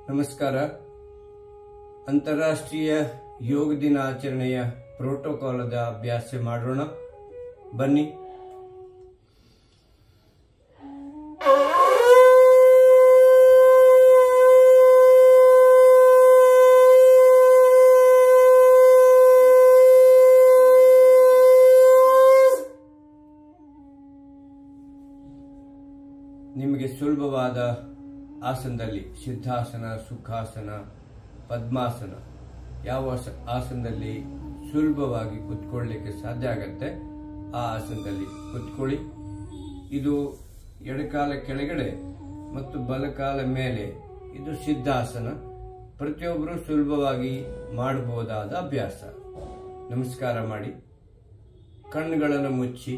ನಮಸ್ಕಾರ. ಅಂತಾರಾಷ್ಟ್ರೀಯ ಯೋಗ ದಿನಾಚರಣೆಯ ಪ್ರೋಟೋಕಾಲದ ಅಭ್ಯಾಸ ಮಾಡೋಣ ಬನ್ನಿ. ನಿಮಗೆ ಸುಲಭವಾದ ಆಸನದಲ್ಲಿ ಸಿದ್ಧಾಸನ, ಸುಖಾಸನ, ಪದ್ಮಾಸನ ಯಾವ ಆಸನದಲ್ಲಿ ಸುಲಭವಾಗಿ ಕುತ್ಕೊಳ್ಳಲಿಕ್ಕೆ ಸಾಧ್ಯ ಆಗತ್ತೆ ಆ ಆಸನದಲ್ಲಿ ಕುತ್ಕೊಳ್ಳಿ. ಇದು ಎಡಕಾಲ ಕೆಳಗಡೆ ಮತ್ತು ಬಲಕಾಲ ಮೇಲೆ. ಇದು ಸಿದ್ಧಾಸನ. ಪ್ರತಿಯೊಬ್ಬರು ಸುಲಭವಾಗಿ ಮಾಡಬಹುದಾದ ಅಭ್ಯಾಸ. ನಮಸ್ಕಾರ ಮಾಡಿ. ಕಣ್ಣುಗಳನ್ನು ಮುಚ್ಚಿ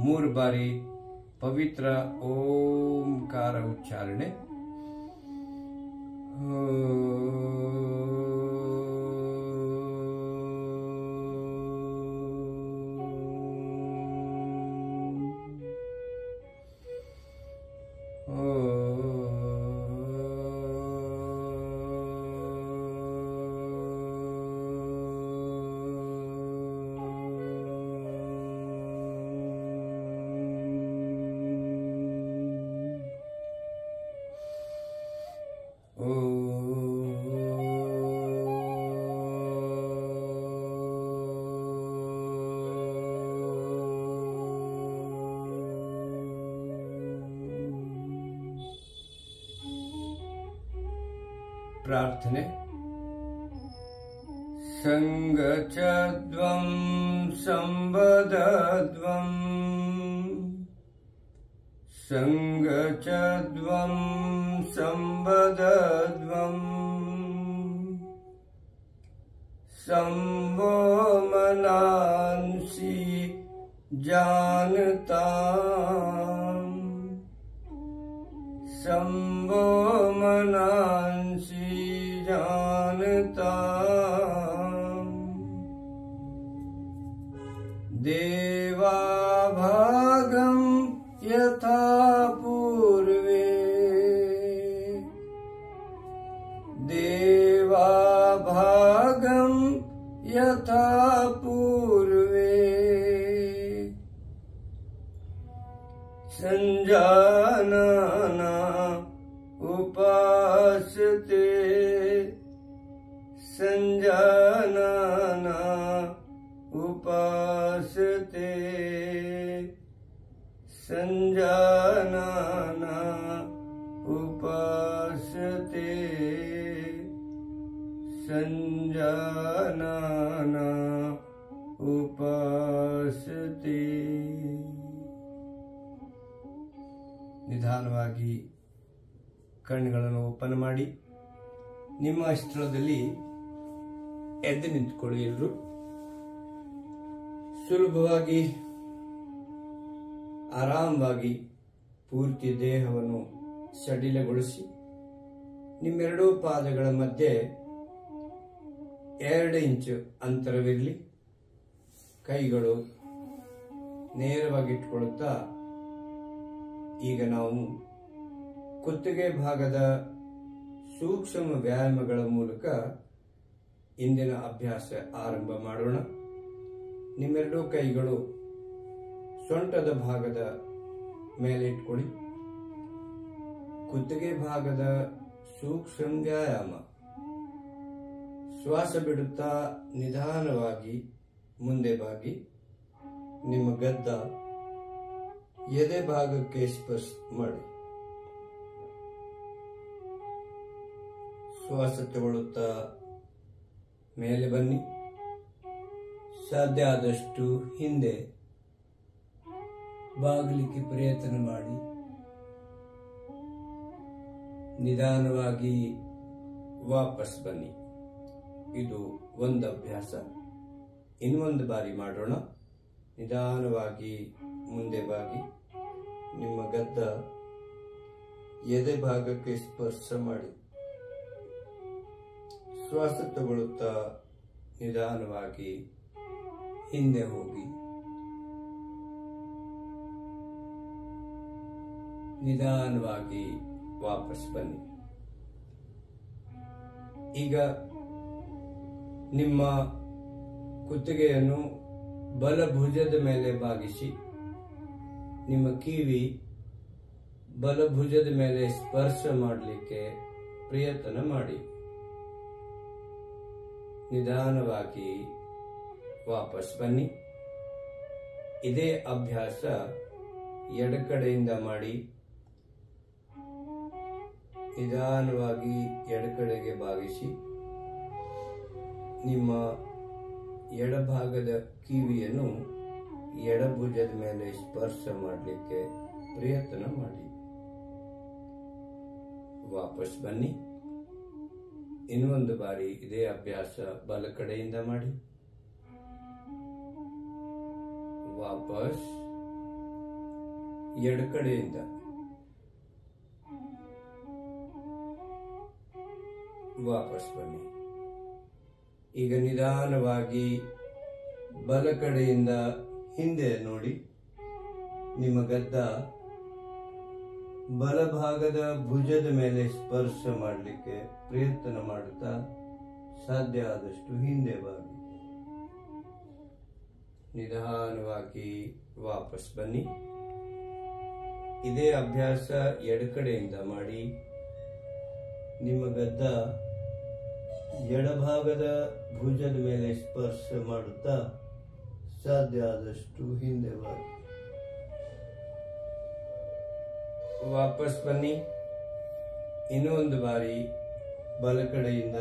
3 ಬಾರಿ ಪವಿತ್ರ ಓಂಕಾರ ಉಚ್ಚಾರಣೆ. ಪ್ರಾರ್ಥನೆ. ಸಂಗಚದ್ವಂ ಸಂಬದದ್ವಂ ಸಂಗಚದ್ವಂ ಸಂಬದದ್ವಂ ಸಂಭೋ ಮನಾಂಸಿ ಜಾನತಾಂ ಸಂಭೋ ಮನಾಂಸಿ जानताम् देवाभागं यथा पूर्वे देवाभागं यथा पूर्वे संजानना उपासते संजानना उपासते संजानना उपासते संजानना उपासते. ನಿಧಾನವಾಗಿ ಕಣ್ಣುಗಳನ್ನು ಓಪನ್ ಮಾಡಿ ನಿಮ್ಮ ಸ್ಥಳದಲ್ಲಿ ಎದ್ದು ನಿಂತುಕೊಳ್ಳಿ. ಎಲ್ಲರೂ ಸುಲಭವಾಗಿ ಆರಾಮವಾಗಿ ಪೂರ್ತಿ ದೇಹವನ್ನು ಸಡಿಲಗೊಳಿಸಿ ನಿಮ್ಮೆರಡೂ ಪಾದಗಳ ಮಧ್ಯೆ 2 ಇಂಚು ಅಂತರವಿರಲಿ. ಕೈಗಳು ನೇರವಾಗಿ ಇಟ್ಕೊಳ್ಳುತ್ತಾ ಈಗ ನಾವು ಕುತ್ತಿಗೆ ಭಾಗದ ಸೂಕ್ಷ್ಮ ವ್ಯಾಯಾಮಗಳ ಮೂಲಕ ಇಂದಿನ ಅಭ್ಯಾಸ ಆರಂಭ ಮಾಡೋಣ. ನಿಮ್ಮೆರಡೂ ಕೈಗಳು ಸೊಂಟದ ಭಾಗದ ಮೇಲೆ ಇಟ್ಕೊಳ್ಳಿ. ಕುತ್ತಿಗೆ ಭಾಗದ ಸೂಕ್ಷ್ಮ ವ್ಯಾಯಾಮ. ಶ್ವಾಸ ಬಿಡುತ್ತಾ ನಿಧಾನವಾಗಿ ಮುಂದೆ ಬಾಗಿ ನಿಮ್ಮ ಗದ್ದ ಎದೆ ಭಾಗಕ್ಕೆ ಸ್ಪರ್ಶ ಮಾಡಿ. ಶ್ವಾಸ ತಗೊಳ್ಳುತ್ತಾ ಮೇಲೆ ಬನ್ನಿ. ಸಾಧ್ಯ ಆದಷ್ಟು ಹಿಂದೆ ಬಾಗಲಿಕ್ಕೆ ಪ್ರಯತ್ನ ಮಾಡಿ. ನಿಧಾನವಾಗಿ ವಾಪಸ್ ಬನ್ನಿ. ಇದು ಒಂದು ಅಭ್ಯಾಸ. ಇನ್ನೊಂದು ಬಾರಿ ಮಾಡೋಣ. ನಿಧಾನವಾಗಿ ಮುಂದೆ ಬಾಗಿ ನಿಮ್ಮ ಗದ್ದ ಎದೆ ಭಾಗಕ್ಕೆ ಸ್ಪರ್ಶ ಮಾಡಿ. ಶ್ವಾಸ ತಗೊಳ್ಳುತ್ತಾ ನಿಧಾನವಾಗಿ ಹಿಂದೆ ಹೋಗಿ. ನಿಧಾನವಾಗಿ ವಾಪಸ್ ಬನ್ನಿ. ಈಗ ನಿಮ್ಮ ಕುತ್ತಿಗೆಯನ್ನು ಬಲಭುಜದ ಮೇಲೆ ಬಾಗಿಸಿ ನಿಮ್ಮ ಕಿವಿ ಬಲಭುಜದ ಮೇಲೆ ಸ್ಪರ್ಶ ಮಾಡಲಿಕ್ಕೆ ಪ್ರಯತ್ನ ಮಾಡಿ. ನಿಧಾನವಾಗಿ ವಾಪಸ್ ಬನ್ನಿ. ಇದೇ ಅಭ್ಯಾಸ ಎಡಕಡೆಯಿಂದ ಮಾಡಿ. ನಿಧಾನವಾಗಿ ಎಡಕಡೆಗೆ ಬಾಗಿಸಿ ನಿಮ್ಮ ಎಡಭಾಗದ ಕಿವಿಯನ್ನು ಎಡಭುಜದ ಮೇಲೆ ಸ್ಪರ್ಶ ಮಾಡಲಿಕ್ಕೆ ಪ್ರಯತ್ನ ಮಾಡಿ. ವಾಪಸ್ ಬನ್ನಿ. ಇನ್ನೊಂದು ಬಾರಿ ಇದೇ ಅಭ್ಯಾಸ ಬಲ ಕಡೆಯಿಂದ ಮಾಡಿ. ವಾಪಸ್ ಎಡಕಡೆಯಿಂದ. ವಾಪಸ್ ಬನ್ನಿ. ಈಗ ನಿಧಾನವಾಗಿ ಬಲ ಕಡೆಯಿಂದ ಹಿಂದೆ ನೋಡಿ. ನಿಮ್ಮ ಗದ್ದ ಬಲಭಾಗದ ಭುಜದ ಮೇಲೆ ಸ್ಪರ್ಶ ಮಾಡಲಿಕ್ಕೆ ಪ್ರಯತ್ನ ಮಾಡುತ್ತಾ ಸಾಧ್ಯ ಆದಷ್ಟು ಹಿಂದೆ ಬಾಗಿ. ನಿಧಾನವಾಗಿ ವಾಪಸ್ ಬನ್ನಿ. ಇದೇ ಅಭ್ಯಾಸ ಎಡಕಡೆಯಿಂದ ಮಾಡಿ. ನಿಮ್ಮ ಗದ್ದ ಎಡಭಾಗದ ಭುಜದ ಮೇಲೆ ಸ್ಪರ್ಶ ಮಾಡುತ್ತಾ ಸಾಧ್ಯ ಆದಷ್ಟು ಹಿಂದೆ ಬಾಗಿ. ವಾಪಸ್ ಬನ್ನಿ. ಇನ್ನೊಂದು ಬಾರಿ ಬಲ ಕಡೆಯಿಂದ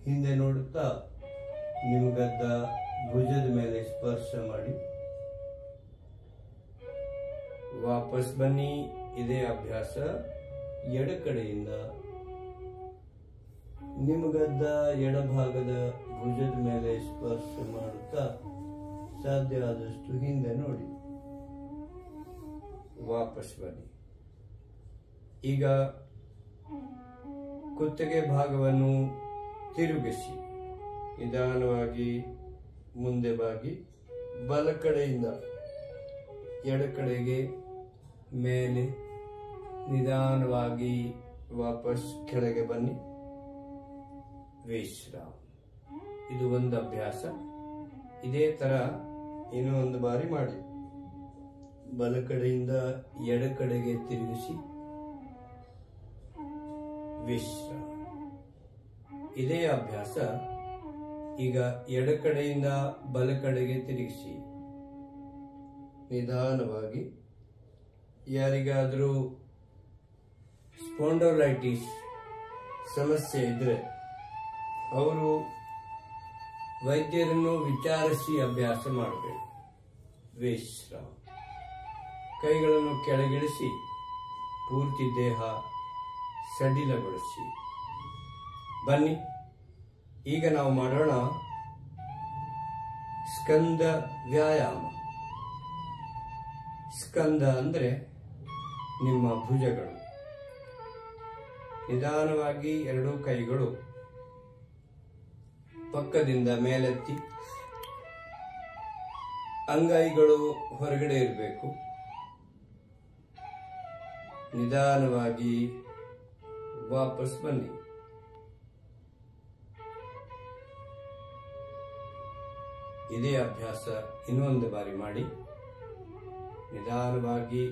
ಹಿಂದೆ ನೋಡುತ್ತಾ ನಿಮ್ಮ ಗದ್ದ ಭುಜದ ಮೇಲೆ ಸ್ಪರ್ಶ ಮಾಡಿ. ವಾಪಸ್ ಬನ್ನಿ. ಇದೇ ಅಭ್ಯಾಸ ಎಡಕಡೆಯಿಂದ ನಿಮ್ಮ ಗದ್ದ ಎಡಭಾಗದ ಭುಜದ ಮೇಲೆ ಸ್ಪರ್ಶ ಮಾಡುತ್ತಾ ಸಾಧ್ಯ ಆದಷ್ಟು ಹಿಂದೆ ನೋಡಿ. ವಾಪಸ್ ಬನ್ನಿ. ಈಗ ಕುತ್ತಿಗೆ ಭಾಗವನ್ನು ತಿರುಗಿಸಿ ನಿಧಾನವಾಗಿ ಮುಂದೆ ಬಾಗಿ ಬಲ ಕಡೆಯಿಂದ ಎಡಕಡೆಗೆ ಮೇಲೆ ನಿಧಾನವಾಗಿ ವಾಪಸ್ ಕೆಳಗೆ ಬನ್ನಿ. ವಿಶ್ರಾಮ. ಇದು ಒಂದು ಅಭ್ಯಾಸ. ಇದೇ ತರ ಇನ್ನೂ ಒಂದು ಬಾರಿ ಮಾಡಿ. ಬಲ ಕಡೆಯಿಂದ ಎಡಕಡೆಗೆ ತಿರುಗಿಸಿ ವಿಶ್ರಾಮ. ಇದೇ ಅಭ್ಯಾಸ ಈಗ ಎಡಕಡೆಯಿಂದ ಬಲ ಕಡೆಗೆ ತಿರುಗಿಸಿ ನಿಧಾನವಾಗಿ. ಯಾರಿಗಾದರೂ ಸ್ಪಾಂಡಲೈಟಿಸ್ ಸಮಸ್ಯೆ ಇದ್ರೆ ಅವರು ವೈದ್ಯರನ್ನು ವಿಚಾರಿಸಿ ಅಭ್ಯಾಸ ಮಾಡಬೇಕು. ವಿಶ್ರಾಮ. ಕೈಗಳನ್ನು ಕೆಳಗಿಳಿಸಿ ಪೂರ್ತಿ ದೇಹ ಸಡಿಲಗೊಳಿಸಿ. ಬನ್ನಿ. ಈಗ ನಾವು ಮಾಡೋಣ ಸ್ಕಂದ ವ್ಯಾಯಾಮ. ಸ್ಕಂದ ಅಂದ್ರೆ ನಿಮ್ಮ ಭುಜಗಳು. ನಿಧಾನವಾಗಿ ಎರಡೂ ಕೈಗಳು ಪಕ್ಕದಿಂದ ಮೇಲೆತ್ತಿ, ಅಂಗೈಗಳು ಹೊರಗಡೆ ಇರಬೇಕು. ನಿಧಾನವಾಗಿ ವಾಪಸ್ ಬನ್ನಿ. ಇದೇ ಅಭ್ಯಾಸ ಇನ್ನೊಂದು ಬಾರಿ ಮಾಡಿ. ನಿಧಾನವಾಗಿ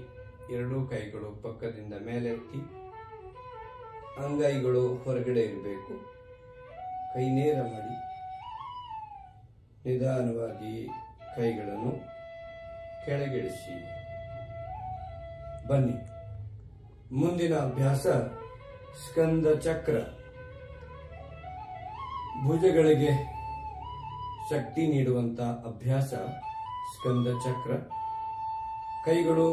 ಎರಡೂ ಕೈಗಳು ಪಕ್ಕದಿಂದ ಮೇಲೆತ್ತಿ, ಅಂಗೈಗಳು ಹೊರಗಡೆ ಇರಬೇಕು. ಕೈ ನೇರ ಮಾಡಿ. ನಿಧಾನವಾಗಿ ಕೈಗಳನ್ನು ಕೆಳಗಿಳಿಸಿ. ಬನ್ನಿ. ಮುಂದಿನ ಅಭ್ಯಾಸ ಸ್ಕಂದ ಚಕ್ರ. ಭುಜಗಳಿಗೆ ಶಕ್ತಿ ನೀಡುವಂತ ಅಭ್ಯಾಸ ಸ್ಕಂದ ಚಕ್ರ. ಕೈಗಳು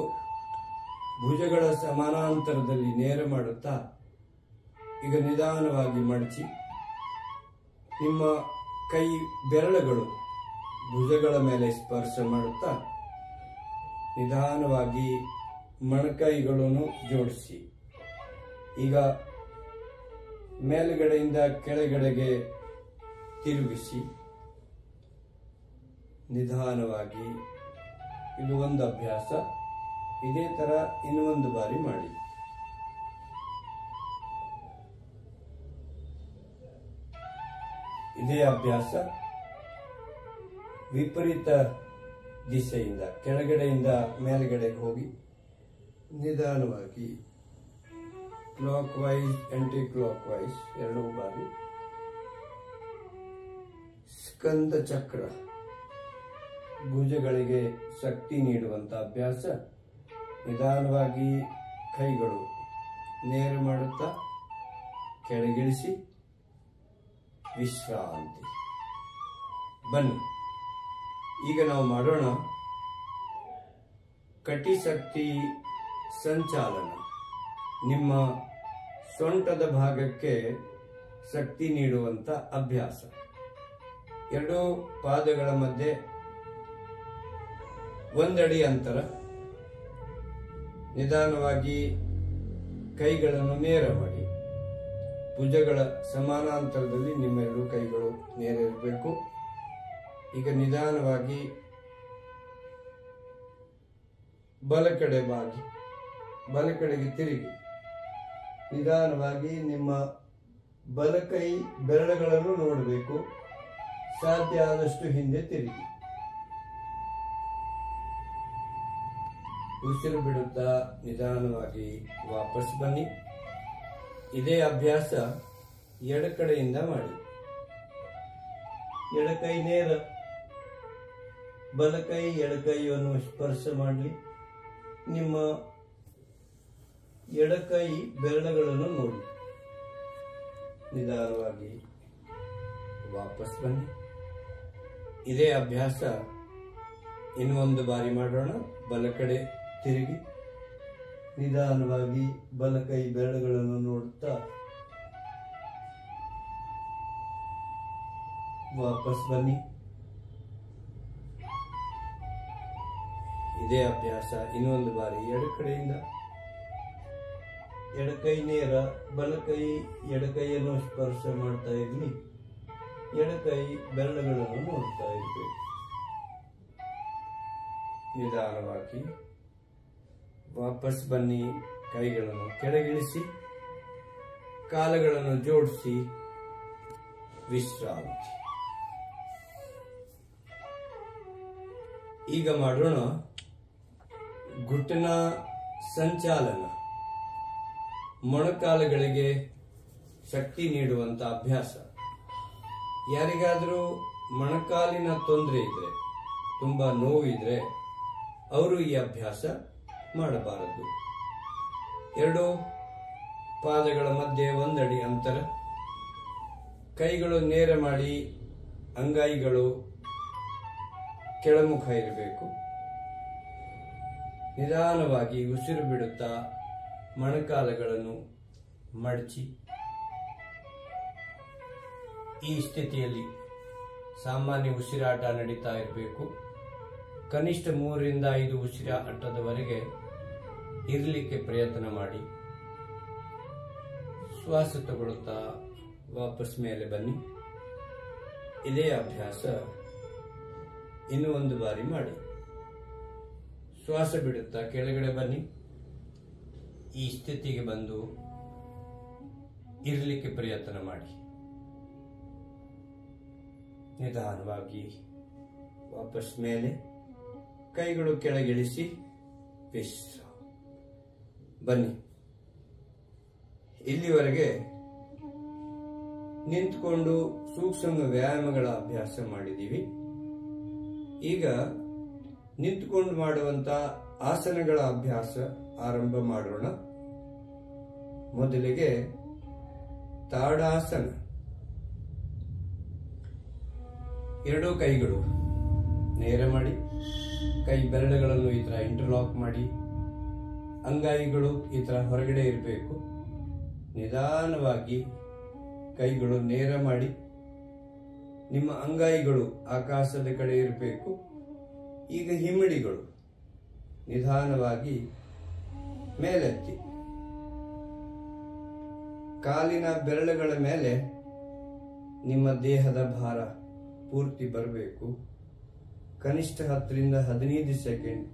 ಭುಜಗಳ ಸಮಾನಾಂತರದಲ್ಲಿ ನೇರ ಮಾಡುತ್ತಾ ಈಗ ನಿಧಾನವಾಗಿ ಮಡಚಿ ನಿಮ್ಮ ಕೈ ಬೆರಳುಗಳು ಭುಜಗಳ ಮೇಲೆ ಸ್ಪರ್ಶ ಮಾಡುತ್ತಾ ನಿಧಾನವಾಗಿ ಮೊಣಕೈಗಳನ್ನು ಜೋಡಿಸಿ. ಈಗ ಮೇಲುಗಡೆಯಿಂದ ಕೆಳಗಡೆಗೆ ತಿರುಗಿಸಿ ನಿಧಾನವಾಗಿ. ಇದು ಒಂದು ಅಭ್ಯಾಸ. ಇದೇ ತರ ಇನ್ನೊಂದು ಬಾರಿ ಮಾಡಿ. ಇದೇ ಅಭ್ಯಾಸ ವಿಪರೀತ ದಿಸೆಯಿಂದ ಕೆಳಗಡೆಯಿಂದ ಮೇಲ್ಗಡೆಗೆ ಹೋಗಿ ನಿಧಾನವಾಗಿ clockwise anticlockwise 2 ಬಾರಿ ಸ್ಕಂದ ಚಕ್ರ ಭುಜಗಳಿಗೆ ಶಕ್ತಿ ನೀಡುವಂತ ಅಭ್ಯಾಸ. ನಿಧಾನವಾಗಿ ಕೈಗಳು ನೇರ ಮಾಡುತ್ತಾ ಕೆಳಗಿಳಿಸಿ ವಿಶ್ರಾಂತಿ. ಬನ್ನಿ ಈಗ ನಾವು ಮಾಡೋಣ ಕಟಿಶಕ್ತಿ ಸಂಚಾಲನ. ನಿಮ್ಮ ಸೊಂಟದ ಭಾಗಕ್ಕೆ ಶಕ್ತಿ ನೀಡುವಂತ ಅಭ್ಯಾಸ. 2 ಪಾದಗಳ ಮಧ್ಯೆ 1 ಅಡಿ ಅಂತರ. ನಿಧಾನವಾಗಿ ಕೈಗಳನ್ನು ನೇರ ಮಾಡಿ. ಭುಜಗಳ ಸಮಾನಾಂತರದಲ್ಲಿ ನಿಮ್ಮ 2 ಕೈಗಳು ನೇರ ಇರಬೇಕು. ಈಗ ನಿಧಾನವಾಗಿ ಬಲ ಕಡೆ ಬಾಗಿ ಬಲ ಕಡೆಗೆ ತಿರುಗಿ ನಿಧಾನವಾಗಿ ನಿಮ್ಮ ಬಲ ಕೈ ಬೆರಳುಗಳನ್ನು ನೋಡಬೇಕು. ಸಾಧ್ಯ ಆದಷ್ಟು ಹಿಂದೆ ತಿರುಗಿ ಉಸಿರು ಬಿಡುತ್ತಾ ನಿಧಾನವಾಗಿ ವಾಪಸ್ ಬನ್ನಿ. ಇದೇ ಅಭ್ಯಾಸ ಎಡಕಡೆಯಿಂದ ಮಾಡಿ. ಎಡಕೈ ನೇರ, ಬಲಕೈ ಎಡಕೈಯನ್ನು ಸ್ಪರ್ಶ ಮಾಡಲಿ. ನಿಮ್ಮ ಎಡಕೈ ಬೆರಳುಗಳನ್ನು ನೋಡಿ. ನಿಧಾನವಾಗಿ ವಾಪಸ್ ಬನ್ನಿ. ಇದೇ ಅಭ್ಯಾಸ ಇನ್ನೊಂದು ಬಾರಿ ಮಾಡೋಣ. ಬಲ ಕಡೆ ತಿರುಗಿ ನಿಧಾನವಾಗಿ ಬಲಕೈ ಬೆರಳುಗಳನ್ನು ನೋಡುತ್ತಾ ವಾಪಸ್ ಬನ್ನಿ. ಇದೇ ಅಭ್ಯಾಸ ಇನ್ನೊಂದು ಬಾರಿ ಎಡಕಡೆಯಿಂದ. ಎಡಕೈ ನೇರ, ಬಲಕೈ ಎಡಕೈಯನ್ನು ಸ್ಪರ್ಶ ಮಾಡ್ತಾ ಇರಲಿ. ಎಡಕೈ ಬೆರಳುಗಳನ್ನು ನೋಡ್ತಾ ಇರಬೇಕು. ನಿಧಾನವಾಗಿ ವಾಪಸ್ ಬನ್ನಿ. ಕೈಗಳನ್ನು ಕೆಳಗಿಳಿಸಿ, ಕಾಲುಗಳನ್ನು ಜೋಡಿಸಿ ವಿಶ್ರಾಂತಿ. ಈಗ ಮಾಡೋಣ ಘುಟನ ಸಂಚಾಲನ. ಮೊಣಕಾಲುಗಳಿಗೆ ಶಕ್ತಿ ನೀಡುವಂತ ಅಭ್ಯಾಸ. ಯಾರಿಗಾದರೂ ಮೊಣಕಾಲಿನ ತೊಂದರೆ ಇದ್ರೆ, ತುಂಬಾ ನೋವಿದ್ರೆ ಅವರು ಈ ಅಭ್ಯಾಸ ಮಾಡಬಾರದು. 2 ಪಾದಗಳ ಮಧ್ಯೆ 1 ಅಡಿ ಅಂತರ. ಕೈಗಳು ನೇರ ಮಾಡಿ, ಅಂಗೈಗಳು ಕೆಳಮುಖ ಇರಬೇಕು. ನಿಧಾನವಾಗಿ ಉಸಿರು ಬಿಡುತ್ತಾ ಮೊಣಕಾಲುಗಳನ್ನು ಮಡಚಿ. ಈ ಸ್ಥಿತಿಯಲ್ಲಿ ಸಾಮಾನ್ಯ ಉಸಿರಾಟ ನಡೀತಾ ಇರಬೇಕು. ಕನಿಷ್ಠ 3 ರಿಂದ 5 ಉಸಿರಾಟದವರೆಗೆ ಇರಲಿಕ್ಕೆ ಪ್ರಯತ್ನ ಮಾಡಿ. ಶ್ವಾಸ ತಗೊಳ್ಳುತ್ತಾ ವಾಪಸ್ ಮೇಲೆ ಬನ್ನಿ. ಇದೇ ಅಭ್ಯಾಸ ಇನ್ನೂ 1 ಬಾರಿ ಮಾಡಿ. ಶ್ವಾಸ ಬಿಡುತ್ತಾ ಕೆಳಗಡೆ ಬನ್ನಿ. ಈ ಸ್ಥಿತಿಗೆ ಬಂದು ಇರಲಿಕ್ಕೆ ಪ್ರಯತ್ನ ಮಾಡಿ. ನಿಧಾನವಾಗಿ ವಾಪಸ್ ಮೇಲೆ, ಕೈಗಳು ಕೆಳಗಿಳಿಸಿ ವಿಶ್ರಾಂತಿ. ಬನ್ನಿ. ಇಲ್ಲಿವರೆಗೆ ನಿಂತುಕೊಂಡು ಸೂಕ್ಷ್ಮ ವ್ಯಾಯಾಮಗಳ ಅಭ್ಯಾಸ ಮಾಡಿದ್ದೀವಿ. ಈಗ ನಿಂತುಕೊಂಡು ಮಾಡುವಂತ ಆಸನಗಳ ಅಭ್ಯಾಸ ಆರಂಭ ಮಾಡೋಣ. ಮೊದಲಿಗೆ ತಾಡಾಸನ. 2 ಕೈಗಳು ನೇರ ಮಾಡಿ, ಕೈ ಬೆರಳುಗಳನ್ನು ಈ ತರ ಇಂಟರ್ಲಾಕ್ ಮಾಡಿ. ಅಂಗೈಗಳು ಈ ತರ ಹೊರಗಡೆ ಇರಬೇಕು. ನಿಧಾನವಾಗಿ ಕೈಗಳು ನೇರ ಮಾಡಿ, ನಿಮ್ಮ ಅಂಗೈಗಳು ಆಕಾಶದ ಕಡೆ ಇರಬೇಕು. ಈಗ ಹಿಮ್ಮಡಿಗಳು ನಿಧಾನವಾಗಿ ಮೇಲೆತ್ತಿ. ಕಾಲಿನ ಬೆರಳುಗಳ ಮೇಲೆ ನಿಮ್ಮ ದೇಹದ ಭಾರ ಪೂರ್ತಿ ಬರಬೇಕು. ಕನಿಷ್ಠ 10 ರಿಂದ 15 ಸೆಕೆಂಡ್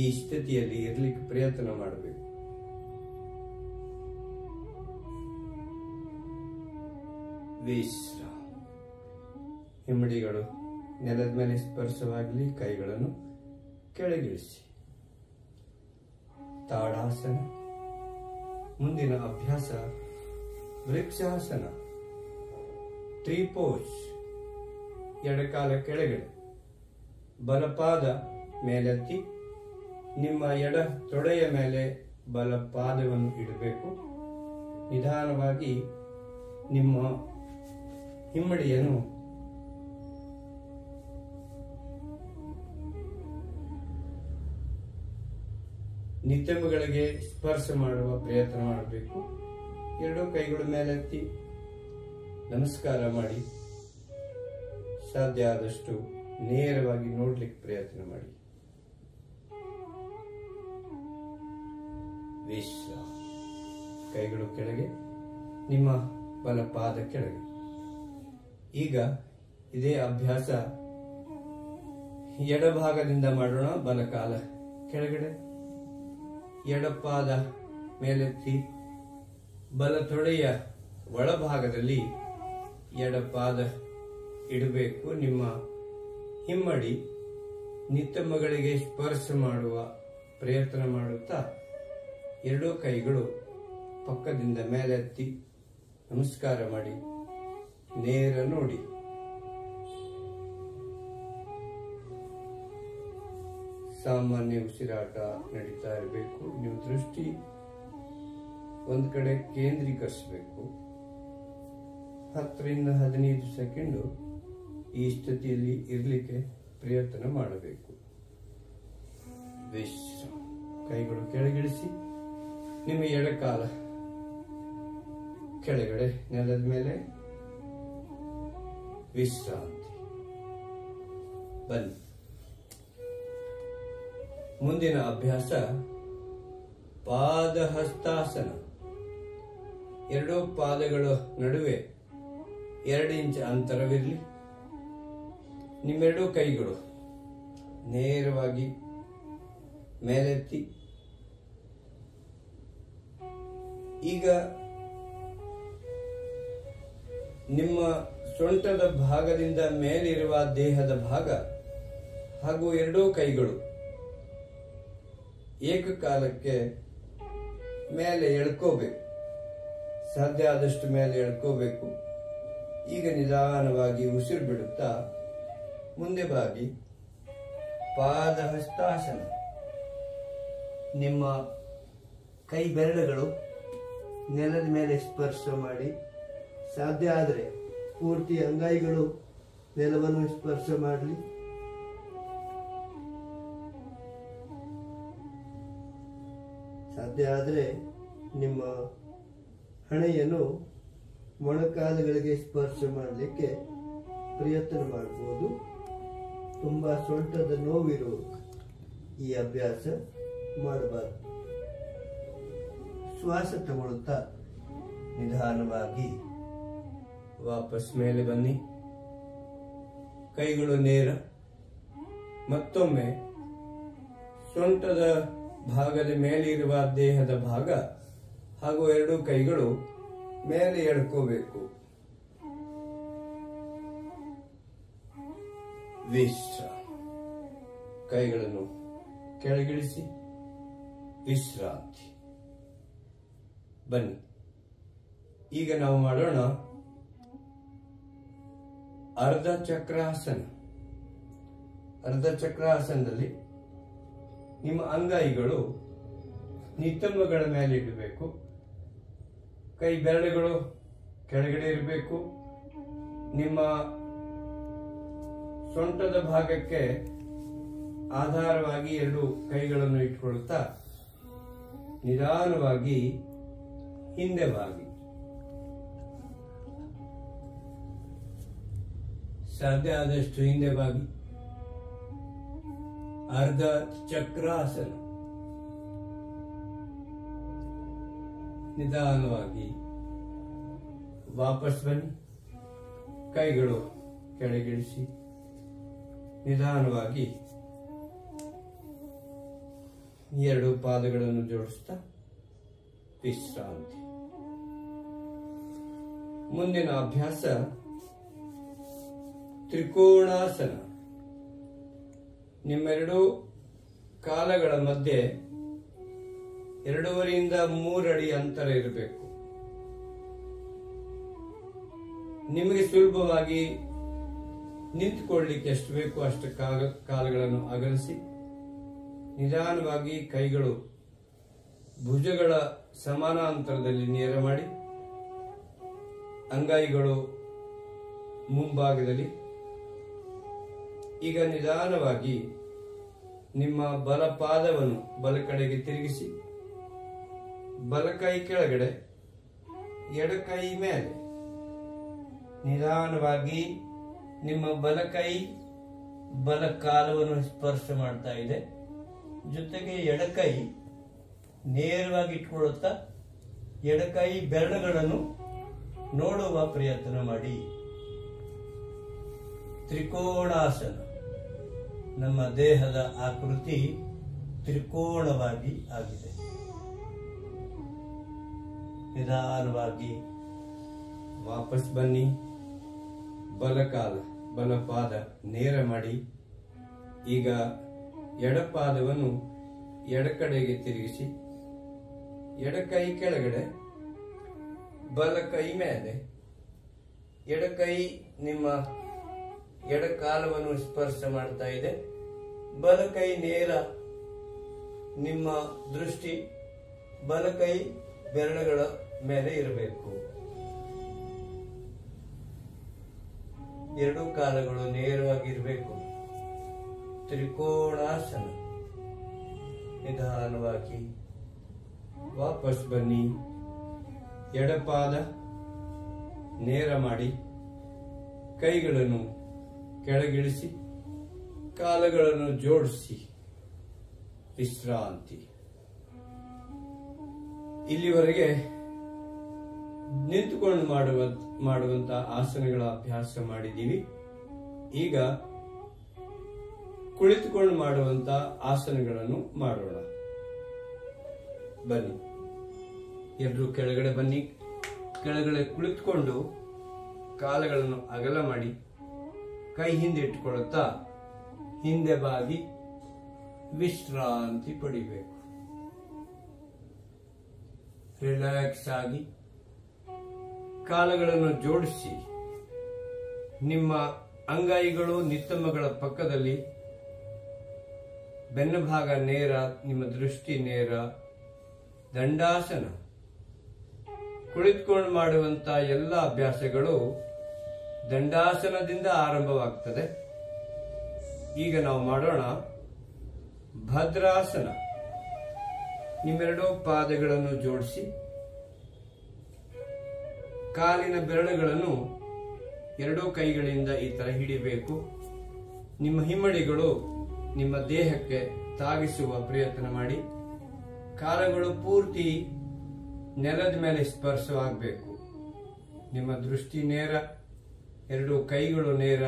ಈ ಸ್ಥಿತಿಯಲ್ಲಿ ಇರಲಿಕ್ಕೆ ಪ್ರಯತ್ನ ಮಾಡಬೇಕು. ವಿಶ್ರಾಂತಿ. ಹಿಮ್ಮಡಿಗಳು ನೆಲದ ಮೇಲೆ ಸ್ಪರ್ಶವಾಗಲಿ. ಕೈಗಳನ್ನು ಕೆಳಗಿಳಿಸಿ. ತಾಡಾಸನ. ಮುಂದಿನ ಅಭ್ಯಾಸ ವೃಕ್ಷಾಸನ, ಟ್ರೀ ಪೋಸ್. ಎಡಕಾಲ ಕೆಳಗಡೆ, ಬಲಪಾದ ಮೇಲೆತ್ತಿ ನಿಮ್ಮ ಎಡ ತೊಡೆಯ ಮೇಲೆ ಬಲಪಾದವನ್ನು ಇಡಬೇಕು. ನಿಧಾನವಾಗಿ ನಿಮ್ಮ ಹಿಮ್ಮಡಿಯನ್ನು ನಿತಂಬಗಳಿಗೆ ಸ್ಪರ್ಶ ಮಾಡುವ ಪ್ರಯತ್ನ ಮಾಡಬೇಕು. ಎರಡೂ ಕೈಗಳು ಮೇಲೆತ್ತಿ ನಮಸ್ಕಾರ ಮಾಡಿ. ಸಾಧ್ಯ ಆದಷ್ಟು ನೇರವಾಗಿ ನೋಡ್ಲಿಕ್ಕೆ ಪ್ರಯತ್ನ ಮಾಡಿ. ವಿಶ್ರಾಮ. ಕೈಗಳು ಕೆಳಗೆ, ನಿಮ್ಮ ಬಲಪಾದ ಕೆಳಗೆ. ಈಗ ಇದೇ ಅಭ್ಯಾಸ ಎಡಭಾಗದಿಂದ ಮಾಡೋಣ. ಬಲಕಾಲ ಕೆಳಗಡೆ, ಎಡಪಾದ ಮೇಲೆತ್ತಿ ಬಲ ತೊಡೆಯ ಒಳಭಾಗದಲ್ಲಿ ಎಡಪಾದ ಇಡಬೇಕು. ನಿಮ್ಮ ಹಿಮ್ಮಡಿ ನಿತ್ತಂಬಗಳಿಗೆ ಸ್ಪರ್ಶ ಮಾಡುವ ಪ್ರಯತ್ನ ಮಾಡುತ್ತಾ ಎರಡೂ ಕೈಗಳು ಪಕ್ಕದಿಂದ ಮೇಲೆತ್ತಿ ನಮಸ್ಕಾರ ಮಾಡಿ ನೇರ ನೋಡಿ. ಸಾಮಾನ್ಯ ಉಸಿರಾಟ ನಡೀತಾ ಇರಬೇಕು. ನೀವು ದೃಷ್ಟಿ ಒಂದು ಕಡೆ ಕೇಂದ್ರೀಕರಿಸಬೇಕು. 10 ರಿಂದ 15 ಸೆಕೆಂಡು ಈ ಸ್ಥಿತಿಯಲ್ಲಿ ಇರಲಿಕ್ಕೆ ಪ್ರಯತ್ನ ಮಾಡಬೇಕು. ವಿಶ್ರಾಮ. ಕೈಗಳು ಕೆಳಗಿಳಿಸಿ. ನಿಮ್ಮ ಎಡಕಾಲ ಕೆಳಗಡೆ ನೆಲದ ಮೇಲೆ. ವಿಶ್ರಾಂತಿ. ಬನ್ನಿ. ಮುಂದಿನ ಅಭ್ಯಾಸ ಪಾದಹಸ್ತಾಸನ. ಎರಡೂ ಪಾದಗಳ ನಡುವೆ 2 ಇಂಚ್ ಅಂತರವಿರಲಿ. ನಿಮ್ಮೆರಡೂ ಕೈಗಳು ನೇರವಾಗಿ ಮೇಲೆತ್ತಿ. ಈಗ ನಿಮ್ಮ ಸೊಂಟದ ಭಾಗದಿಂದ ಮೇಲಿರುವ ದೇಹದ ಭಾಗ ಹಾಗೂ ಎರಡೂ ಕೈಗಳು ಏಕಕಾಲಕ್ಕೆ ಮೇಲೆ ಎಳ್ಕೋಬೇಕು. ಸಾಧ್ಯ ಆದಷ್ಟು ಮೇಲೆ ಎಳ್ಕೋಬೇಕು. ಈಗ ನಿಧಾನವಾಗಿ ಉಸಿರು ಬಿಡುತ್ತಾ ಮುಂದೆ ಬಾಗಿ ಪಾದಹಸ್ತಾಸನ. ನಿಮ್ಮ ಕೈ ಬೆರಳುಗಳು ನೆಲದ ಮೇಲೆ ಸ್ಪರ್ಶ ಮಾಡಿ. ಸಾಧ್ಯ ಆದರೆ ಪೂರ್ತಿ ಅಂಗೈಗಳು ನೆಲವನ್ನು ಸ್ಪರ್ಶ ಮಾಡಲಿ. ಸಾಧ್ಯ ಆದರೆ ನಿಮ್ಮ ಹಣೆಯನ್ನು ಮೊಣಕಾಲುಗಳಿಗೆ ಸ್ಪರ್ಶ ಮಾಡಲಿಕ್ಕೆ ಪ್ರಯತ್ನ ಮಾಡಬಹುದು. ತುಂಬಾ ಸೊಂಟದ ನೋವಿರು ಈ ಅಭ್ಯಾಸ ಮಾಡಬಾರದು. ಶ್ವಾಸ ತಗೊಳ್ಳುತ್ತಾ ನಿಧಾನವಾಗಿ ವಾಪಸ್ ಮೇಲೆ ಬನ್ನಿ. ಕೈಗಳು ನೇರ. ಮತ್ತೊಮ್ಮೆ ಸೊಂಟದ ಭಾಗದ ಮೇಲಿರುವ ದೇಹದ ಭಾಗ ಹಾಗೂ ಎರಡೂ ಕೈಗಳು ಮೇಲೆ ಎಳ್ಕೋಬೇಕು. ವಿಶ್ರಾಮ. ಕೈಗಳನ್ನು ಕೆಳಗಿಳಿಸಿ. ವಿಶ್ರಾಂತಿ. ಬನ್ನಿ. ಈಗ ನಾವು ಮಾಡೋಣ ಅರ್ಧ ಚಕ್ರಾಸನ. ಅರ್ಧ ಚಕ್ರಾಸನದಲ್ಲಿ ನಿಮ್ಮ ಅಂಗೈಗಳು ನಿತಂಬಗಳ ಮೇಲೆ ಇಡಬೇಕು. ಕೈ ಬೆರಳುಗಳು ಕೆಳಗಡೆ ಇರಬೇಕು. ನಿಮ್ಮ ಸೊಂಟದ ಭಾಗಕ್ಕೆ ಆಧಾರವಾಗಿ ಎರಡು ಕೈಗಳನ್ನು ಇಟ್ಕೊಳ್ತಾ ನಿಧಾನವಾಗಿ ಹಿಂದೆ ಬಾಗಿ. ಸಾಧ್ಯ ಆದಷ್ಟು ಹಿಂದೆ ಬಾಗಿ. ಅರ್ಧ ಚಕ್ರಾಸನ. ನಿಧಾನವಾಗಿ ವಾಪಸ್ ಬನ್ನಿ. ಕೈಗಳು ಕೆಳಗಿಳಿಸಿ. ನಿಧಾನವಾಗಿ ಎರಡು ಪಾದಗಳನ್ನು ಜೋಡಿಸ್ತಾ ವಿಶ್ರಾಂತಿ. ಮುಂದಿನ ಅಭ್ಯಾಸ ತ್ರಿಕೋಣಾಸನ. ನಿಮ್ಮೆರಡು ಕಾಲಗಳ ಮಧ್ಯೆ 2.5 ಇಂದ 3 ಅಡಿ ಅಂತರ ಇರಬೇಕು. ನಿಮಗೆ ಸುಲಭವಾಗಿ ನಿಂತುಕೊಳ್ಳಲಿಕ್ಕೆ ಎಷ್ಟು ಬೇಕು ಅಷ್ಟು ಕಾಲುಗಳನ್ನು ಅಗಲಿಸಿ ನಿಧಾನವಾಗಿ ಕೈಗಳು ಭುಜಗಳ ಸಮಾನಾಂತರದಲ್ಲಿ ನೇರ ಮಾಡಿ, ಅಂಗೈಗಳು ಮುಂಭಾಗದಲ್ಲಿ. ಈಗ ನಿಧಾನವಾಗಿ ನಿಮ್ಮ ಬಲಪಾದವನ್ನು ಬಲ ಕಡೆಗೆ ತಿರುಗಿಸಿ, ಬಲಕೈ ಕೆಳಗಡೆ, ಎಡಕೈ ಮೇಲೆ. ನಿಧಾನವಾಗಿ ನಿಮ್ಮ ಬಲಕೈ ಬಲಕಾಲವನ್ನು ಸ್ಪರ್ಶ ಮಾಡ್ತಾ ಇದೆ. ಜೊತೆಗೆ ಎಡಕೈ ನೇರವಾಗಿ ಇಟ್ಕೊಳ್ಳುತ್ತಾ ಎಡಕೈ ಬೆರಳುಗಳನ್ನು ನೋಡುವ ಪ್ರಯತ್ನ ಮಾಡಿ. ತ್ರಿಕೋಣಾಸನ. ನಮ್ಮ ದೇಹದ ಆಕೃತಿ ತ್ರಿಕೋಣವಾಗಿ ಆಗಿದೆ. ನಿಧಾನವಾಗಿ ವಾಪಸ್ ಬನ್ನಿ. ಬಲಕಾಲ ಬಲಪಾದ ನೇರ ಮಾಡಿ. ಈಗ ಎಡಪಾದವನ್ನು ಎಡಕಡೆಗೆ ತಿರುಗಿಸಿ, ಎಡಕೈ ಕೆಳಗಡೆ, ಬಲಕೈ ಮೇಲೆ. ಎಡಕೈ ನಿಮ್ಮ ಎಡಕಾಲವನ್ನು ಸ್ಪರ್ಶ ಮಾಡ್ತಾ ಇದೆ. ಬಲಕೈ ನೇರ, ನಿಮ್ಮ ದೃಷ್ಟಿ ಬಲಕೈ ಬೆರಳುಗಳ ಮೇಲೆ ಇರಬೇಕು. ಎರಡೂ ಕಾಲಗಳು ನೇರವಾಗಿರಬೇಕು. ತ್ರಿಕೋಣಾಸನ. ನಿಧಾನವಾಗಿ ವಾಪಸ್ ಬನ್ನಿ. ಎಡಪಾದ ನೇರ ಮಾಡಿ, ಕೈಗಳನ್ನು ಕೆಳಗಿಳಿಸಿ, ಕಾಲುಗಳನ್ನು ಜೋಡಿಸಿ ವಿಶ್ರಾಂತಿ. ಇಲ್ಲಿವರೆಗೆ ನಿಂತುಕೊಂಡು ಮಾಡುವಂತ ಆಸನಗಳ ಅಭ್ಯಾಸ ಮಾಡಿದ್ದೀವಿ. ಈಗ ಕುಳಿತುಕೊಂಡು ಮಾಡುವಂತ ಆಸನಗಳನ್ನು ಮಾಡೋಣ. ಬನ್ನಿ, ಎಲ್ಲರೂ ಕೆಳಗಡೆ ಬನ್ನಿ. ಕೆಳಗಡೆ ಕುಳಿತುಕೊಂಡು ಕಾಲುಗಳನ್ನು ಅಗಲ ಮಾಡಿ, ಕೈ ಹಿಂದೆ ಇಟ್ಟುಕೊಳ್ಳುತ್ತಾ ಹಿಂದೆ ಬಾಗಿ ವಿಶ್ರಾಂತಿ ಪಡಿಬೇಕು. ರಿಲ್ಯಾಕ್ಸ್ ಆಗಿ ಕಾಲುಗಳನ್ನು ಜೋಡಿಸಿ, ನಿಮ್ಮ ಅಂಗೈಗಳು ನಿತ್ತಂಬಗಳ ಪಕ್ಕದಲ್ಲಿ, ಬೆನ್ನು ಭಾಗ ನೇರ, ನಿಮ್ಮ ದೃಷ್ಟಿ ನೇರ. ದಂಡಾಸನ. ಕುಳಿತುಕೊಂಡು ಮಾಡುವಂತ ಎಲ್ಲ ಅಭ್ಯಾಸಗಳು ದಂಡಾಸನದಿಂದ ಆರಂಭವಾಗ್ತದೆ. ಈಗ ನಾವು ಮಾಡೋಣ ಭದ್ರಾಸನ. ನಿಮ್ಮೆರಡೂ ಪಾದಗಳನ್ನು ಜೋಡಿಸಿ, ಕಾಲಿನ ಬೆರಳುಗಳನ್ನು ಎರಡೂ ಕೈಗಳಿಂದ ಈ ತರ ಹಿಡಿಬೇಕು. ನಿಮ್ಮ ಹಿಮ್ಮಡಿಗಳು ನಿಮ್ಮ ದೇಹಕ್ಕೆ ತಾಗಿಸುವ ಪ್ರಯತ್ನ ಮಾಡಿ. ಕಾಲುಗಳು ಪೂರ್ತಿ ನೆಲದ ಮೇಲೆ ಸ್ಪರ್ಶವಾಗಬೇಕು. ನಿಮ್ಮ ದೃಷ್ಟಿ ನೇರ, ಎರಡೂ ಕೈಗಳು ನೇರ,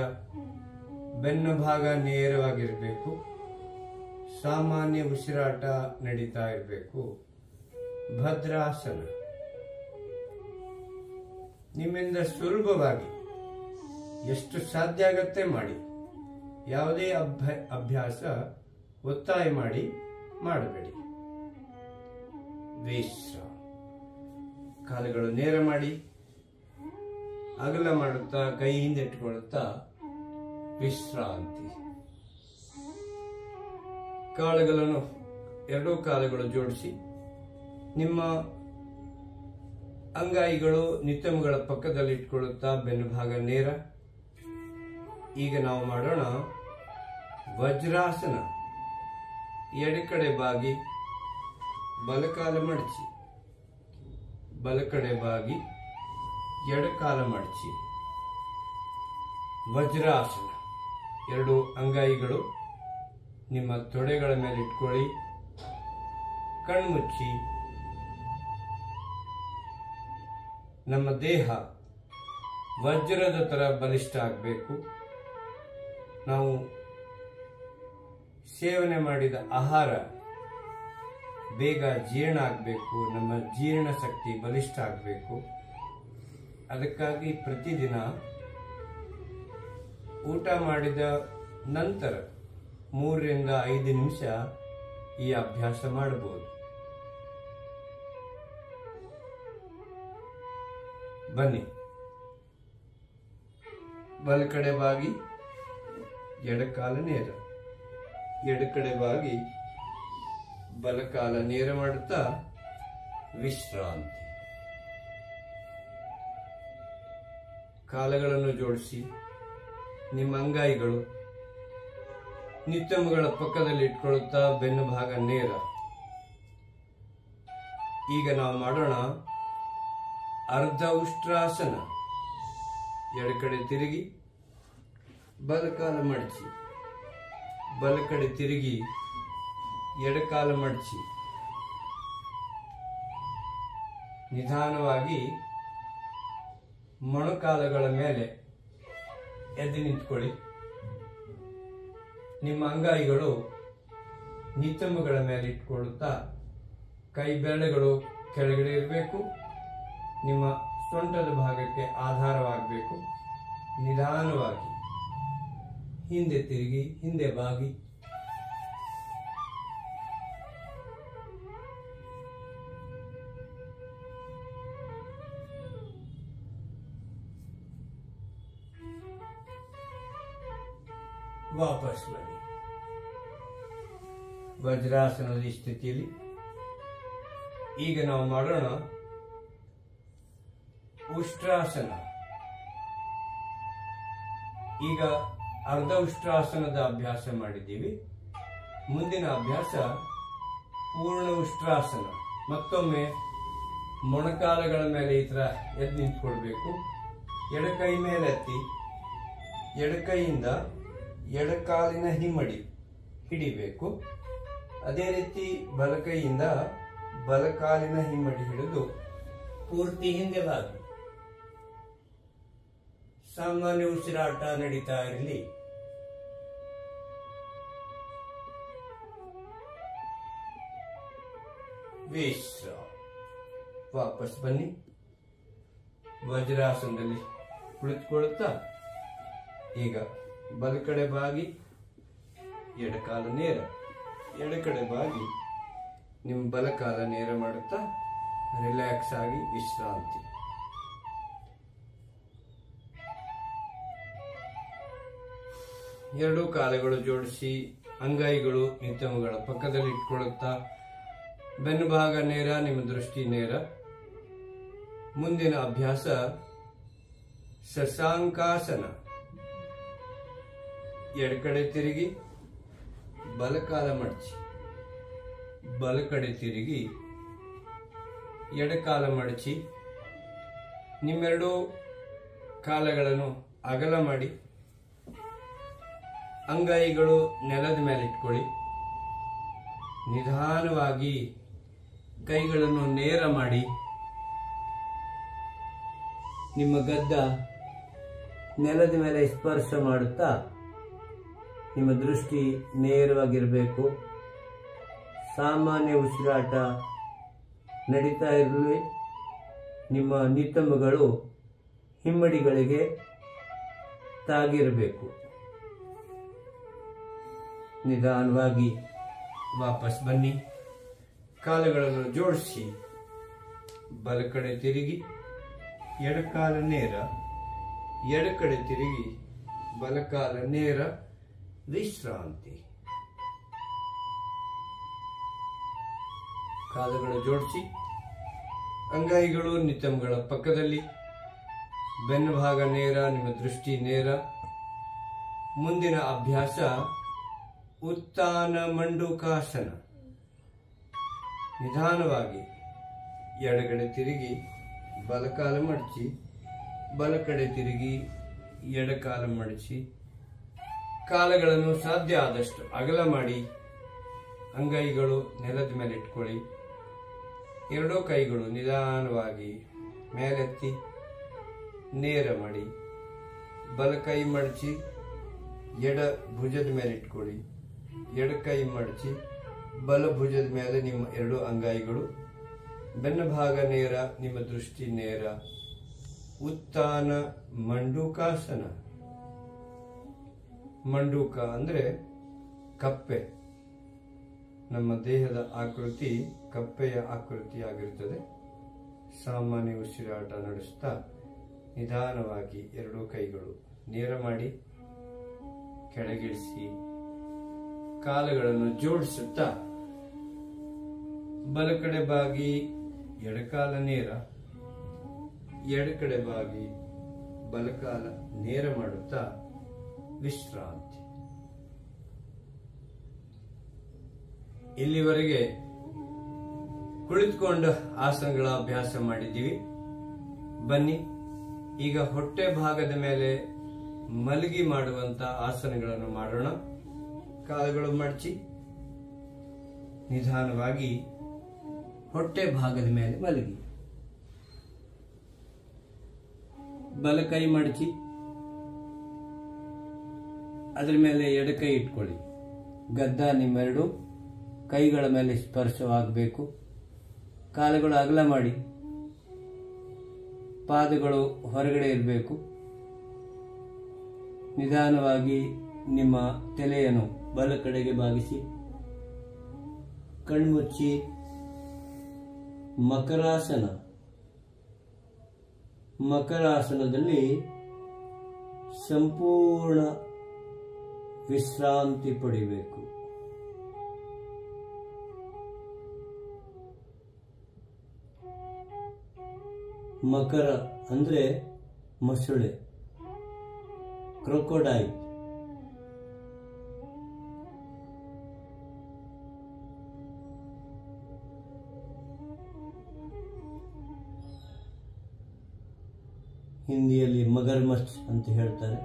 ಬೆನ್ನು ಭಾಗ ನೇರವಾಗಿರಬೇಕು. ಸಾಮಾನ್ಯ ಉಸಿರಾಟ ನಡೀತಾ ಇರಬೇಕು. ಭದ್ರಾಸನ. ನಿಮ್ಮಿಂದ ಸುಲಭವಾಗಿ ಎಷ್ಟು ಸಾಧ್ಯ ಆಗತ್ತೆ ಮಾಡಿ. ಯಾವುದೇ ಅಭ್ಯಾಸ ಒತ್ತಾಯ ಮಾಡಿ ಮಾಡಬೇಡಿ. ವಿಶ್ರಾಮ. ಕಾಲುಗಳು ನೇರ ಮಾಡಿ, ಅಗಲ ಮಾಡುತ್ತಾ ಕೈ ಹಿಂದೆ ಇಟ್ಟುಕೊಳ್ಳುತ್ತಾ ವಿಶ್ರಾಂತಿ. ಕಾಲುಗಳನ್ನು ಎರಡೂ ಕಾಲುಗಳು ಜೋಡಿಸಿ, ನಿಮ್ಮ ಅಂಗೈಗಳು ನಿತ್ತಂಬಗಳ ಪಕ್ಕದಲ್ಲಿ ಇಟ್ಕೊಳ್ಳುತ್ತಾ ಬೆನ್ನು ಭಾಗ ನೇರ. ಈಗ ನಾವು ಮಾಡೋಣ ವಜ್ರಾಸನ. ಎಡಕಡೆ ಬಾಗಿ ಬಲಕಾಲ ಮಡಚಿ, ಬಲಕಡೆ ಬಾಗಿ ಎಡಕಾಲ ಮಡಚಿ. ವಜ್ರಾಸನ. ಎರಡು ಅಂಗೈಗಳು ನಿಮ್ಮ ತೊಡೆಗಳ ಮೇಲೆ ಇಟ್ಕೊಳ್ಳಿ. ಕಣ್ಮುಚ್ಚಿ. ನಮ್ಮ ದೇಹ ವಜ್ರದ ತರ ಬಲಿಷ್ಠ ಆಗಬೇಕು. ನಾವು ಸೇವನೆ ಮಾಡಿದ ಆಹಾರ ಬೇಗ ಜೀರ್ಣ ಆಗಬೇಕು. ನಮ್ಮ ಜೀರ್ಣ ಶಕ್ತಿ ಬಲಿಷ್ಠ ಆಗಬೇಕು. ಅದಕ್ಕಾಗಿ ಪ್ರತಿದಿನ ಊಟ ಮಾಡಿದ ನಂತರ 3 ರಿಂದ 5 ನಿಮಿಷ ಈ ಅಭ್ಯಾಸ ಮಾಡಬಹುದು. ಬನ್ನಿ, ಬಲಕಡೆ ಬಾಗಿ ಎಡಕಾಲ ನೇರ, ಎಡಕಡೆ ಬಾಗಿ ಬಲಕಾಲ ನೇರ ಮಾಡುತ್ತಾ ವಿಶ್ರಾಂತಿ. ಕಾಲಗಳನ್ನು ಜೋಡಿಸಿ ನಿಮ್ಮ ಅಂಗೈಗಳು ನಿತ್ತಂಬುಗಳ ಪಕ್ಕದಲ್ಲಿ ಇಟ್ಕೊಳ್ಳುತ್ತಾ ಬೆನ್ನು ಭಾಗ ನೇರ. ಈಗ ನಾವು ಮಾಡೋಣ ಅರ್ಧ ಉಷ್ಟ್ರಾಸನ. ಎಡಕಡೆ ತಿರುಗಿ ಬಲಕಾಲ ಮಡಚಿ, ಬಲಕಡೆ ತಿರುಗಿ ಎಡಕಾಲ ಮಡಚಿ. ನಿಧಾನವಾಗಿ ಮೊಣಕಾಲುಗಳ ಮೇಲೆ ಎದ್ದು ನಿಂತ್ಕೊಳ್ಳಿ. ನಿಮ್ಮ ಅಂಗೈಗಳು ನಿತ್ತಂಬುಗಳ ಮೇಲೆ ಇಟ್ಕೊಳ್ಳುತ್ತಾ ಕೈ ಬೆರಳುಗಳು ಕೆಳಗಡೆ ಇರಬೇಕು. ನಿಮ್ಮ ಸೊಂಟದ ಭಾಗಕ್ಕೆ ಆಧಾರವಾಗಬೇಕು. ನಿಧಾನವಾಗಿ ಹಿಂದೆ ತಿರುಗಿ, ಹಿಂದೆ ಬಾಗಿ. ವಾಪಸ್ ಬನ್ನಿ. ವಜ್ರಾಸನದ ಸ್ಥಿತಿಯಲ್ಲಿ ಈಗ ನಾವು ಮಾಡೋಣ ಉಷ್ಟ್ರಾಸನ. ಈಗ ಅರ್ಧ ಉಷ್ಟ್ರಾಸನದ ಅಭ್ಯಾಸ ಮಾಡಿದ್ದೀವಿ. ಮುಂದಿನ ಅಭ್ಯಾಸ ಪೂರ್ಣ ಉಷ್ಟ್ರಾಸನ. ಮತ್ತೊಮ್ಮೆ ಮೊಣಕಾಲುಗಳ ಮೇಲೆ ಈ ತರ ಎದ್ದು ನಿಂತ್ಕೊಳ್ಬೇಕು. ಎಡಕೈ ಮೇಲೆ ಎತ್ತಿ, ಎಡಕೈಯಿಂದ ಎಡಕಾಲಿನ ಹಿಮ್ಮಡಿ ಹಿಡಿಬೇಕು. ಅದೇ ರೀತಿ ಬಲಕೈಯಿಂದ ಬಲಕಾಲಿನ ಹಿಮ್ಮಡಿ ಹಿಡಿದು ಪೂರ್ತಿ ಹಿಂದೆ ಬಾಗಿ. ಸಾಮಾನ್ಯ ಉಸಿರಾಟ ನಡೀತಾ ಇರಲಿ. ವಿಶ್ರಾಮ. ವಾಪಸ್ ಬನ್ನಿ. ವಜ್ರಾಸನದಲ್ಲಿ ಕುಳಿತುಕೊಳ್ಳುತ್ತಾ ಈಗ ಬಲಕಡೆ ಬಾಗಿ ಎಡಕಾಲ ನೇರ, ಎಡಕಡೆ ಬಾಗಿ ನಿಮ್ಮ ಬಲಕಾಲ ನೇರ ಮಾಡುತ್ತಾ ರಿಲ್ಯಾಕ್ಸ್ ಆಗಿ ವಿಶ್ರಾಂತಿ. ಎರಡೂ ಕಾಲುಗಳು ಜೋಡಿಸಿ ಅಂಗೈಗಳು ನಿತ್ತಂಬುಗಳ ಪಕ್ಕದಲ್ಲಿ ಇಟ್ಕೊಳ್ಳುತ್ತಾ ಬೆನ್ನು ಭಾಗ ನೇರ, ನಿಮ್ಮ ದೃಷ್ಟಿ ನೇರ. ಮುಂದಿನ ಅಭ್ಯಾಸ ಶಶಾಂಕಾಸನ. ಎಡಕಡೆ ತಿರುಗಿ ಬಲಕಾಲ ಮಡಚಿ, ಬಲಕಡೆ ತಿರುಗಿ ಎಡಕಾಲ ಮಡಚಿ. ನಿಮ್ಮೆರಡು ಕಾಲಗಳನ್ನು ಅಗಲ ಮಾಡಿ ಅಂಗೈಗಳು ನೆಲದ ಮೇಲೆ ಇಟ್ಕೊಳ್ಳಿ. ನಿಧಾನವಾಗಿ ಕೈಗಳನ್ನು ನೇರ ಮಾಡಿ ನಿಮ್ಮ ಗದ್ದ ನೆಲದ ಮೇಲೆ ಸ್ಪರ್ಶ ಮಾಡುತ್ತಾ ನಿಮ್ಮ ದೃಷ್ಟಿ ನೇರವಾಗಿರಬೇಕು. ಸಾಮಾನ್ಯ ಉಸಿರಾಟ ನಡೀತಾ ಇರಲಿ. ನಿಮ್ಮ ನಿತ್ತಂಬುಗಳು ಹಿಮ್ಮಡಿಗಳಿಗೆ ತಾಗಿರಬೇಕು. ನಿಧಾನವಾಗಿ ವಾಪಸ್ ಬನ್ನಿ. ಕಾಲುಗಳನ್ನು ಜೋಡಿಸಿ ಬಲಕಡೆ ತಿರುಗಿ ಎಡಕಾಲ ನೇರ, ಎಡಕಡೆ ತಿರುಗಿ ಬಲಕಾಲ ನೇರ. ವಿಶ್ರಾಂತಿ. ಕಾಲುಗಳು ಜೋಡಿಸಿ ಅಂಗೈಗಳು ನಿತ್ತಂಬುಗಳ ಪಕ್ಕದಲ್ಲಿ, ಬೆನ್ನು ಭಾಗ ನೇರ, ನಿಮ್ಮ ದೃಷ್ಟಿ ನೇರ. ಮುಂದಿನ ಅಭ್ಯಾಸ ಉತ್ಥಾನ ಮಂಡೂಕಾಸನ. ನಿಧಾನವಾಗಿ ಎಡಗಡೆ ತಿರುಗಿ ಬಲಕಾಲ ಮಡಚಿ, ಬಲಕಡೆ ತಿರುಗಿ ಎಡಕಾಲ ಮಡಚಿ. ಕಾಲುಗಳನ್ನು ಸಾಧ್ಯ ಆದಷ್ಟು ಅಗಲ ಮಾಡಿ ಅಂಗೈಗಳು ನೆಲದ ಮೇಲೆ ಇಟ್ಕೊಳ್ಳಿ. ಎರಡೂ ಕೈಗಳು ನಿಧಾನವಾಗಿ ಮೇಲೆತ್ತಿ ನೇರ ಮಾಡಿ. ಬಲಕೈ ಮಡಚಿ ಎಡ ಭುಜದ ಮೇಲೆ ಇಟ್ಕೊಳ್ಳಿ. ಎಡಕೈ ಮಡಚಿ ಬಲ ಭುಜದ ಮೇಲೆ ನಿಮ್ಮ ಎರಡು ಅಂಗೈಗಳು, ಬೆನ್ನ ಭಾಗ ನೇರ, ನಿಮ್ಮ ದೃಷ್ಟಿ ನೇರ. ಉತ್ಥಾನ ಮಂಡೂಕಾಸನ. ಮಂಡೂಕ ಅಂದರೆ ಕಪ್ಪೆ. ನಮ್ಮ ದೇಹದ ಆಕೃತಿ ಕಪ್ಪೆಯ ಆಕೃತಿಯಾಗಿರುತ್ತದೆ. ಸಾಮಾನ್ಯ ಉಸಿರಾಟ ನಡೆಸುತ್ತಾ ನಿಧಾನವಾಗಿ ಎರಡೂ ಕೈಗಳು ನೇರ ಮಾಡಿ ಕೆಳಗಿಳಿಸಿ ಕಾಲುಗಳನ್ನು ಜೋಡಿಸುತ್ತಾ ಬಲಕಡೆ ಬಾಗಿ ಎಡಕಾಲ ನೇರ, ಎಡಕಡೆ ಬಾಗಿ ಬಲಕಾಲ ನೇರ ಮಾಡುತ್ತಾ ವಿಶ್ರಾಂತಿ. ಇಲ್ಲಿವರೆಗೆ ಕುಳಿತುಕೊಂಡು ಆಸನಗಳ ಅಭ್ಯಾಸ ಮಾಡಿದ್ದೀವಿ. ಬನ್ನಿ ಈಗ ಹೊಟ್ಟೆ ಭಾಗದ ಮೇಲೆ ಮಲಗಿ ಮಾಡುವಂತ ಆಸನಗಳನ್ನು ಮಾಡೋಣ. ಕಾಲುಗಳು ಮಡಚಿ ನಿಧಾನವಾಗಿ ಹೊಟ್ಟೆ ಭಾಗದ ಮೇಲೆ ಮಲಗಿ, ಬಲಕೈ ಮಡಚಿ ಅದರ ಮೇಲೆ ಎಡಕೈ ಇಟ್ಕೊಳ್ಳಿ. ಗದ್ದ ನಿಮ್ಮೆರಡು ಕೈಗಳ ಮೇಲೆ ಸ್ಪರ್ಶವಾಗಬೇಕು. ಕಾಲುಗಳು ಅಗಲ ಮಾಡಿ, ಪಾದಗಳು ಹೊರಗಡೆ ಇರಬೇಕು. ನಿಧಾನವಾಗಿ ನಿಮ್ಮ ತಲೆಯನ್ನು ಬಲ ಕಡೆಗೆ ಬಾಗಿಸಿ ಕಣ್ಮುಚ್ಚಿ ಮಕರಾಸನ. ಮಕರಾಸನದಲ್ಲಿ ಸಂಪೂರ್ಣ ವಿಶ್ರಾಂತಿ ಪಡಿಬೇಕು. ಮಕರ ಅಂದ್ರೆ ಮೊಸಳೆ, ಕ್ರೊಕೊಡೈಲ್. ಹಿಂದಿಯಲ್ಲಿ ಮಗರ್ಮಚ್ ಅಂತ ಹೇಳ್ತಾರೆ.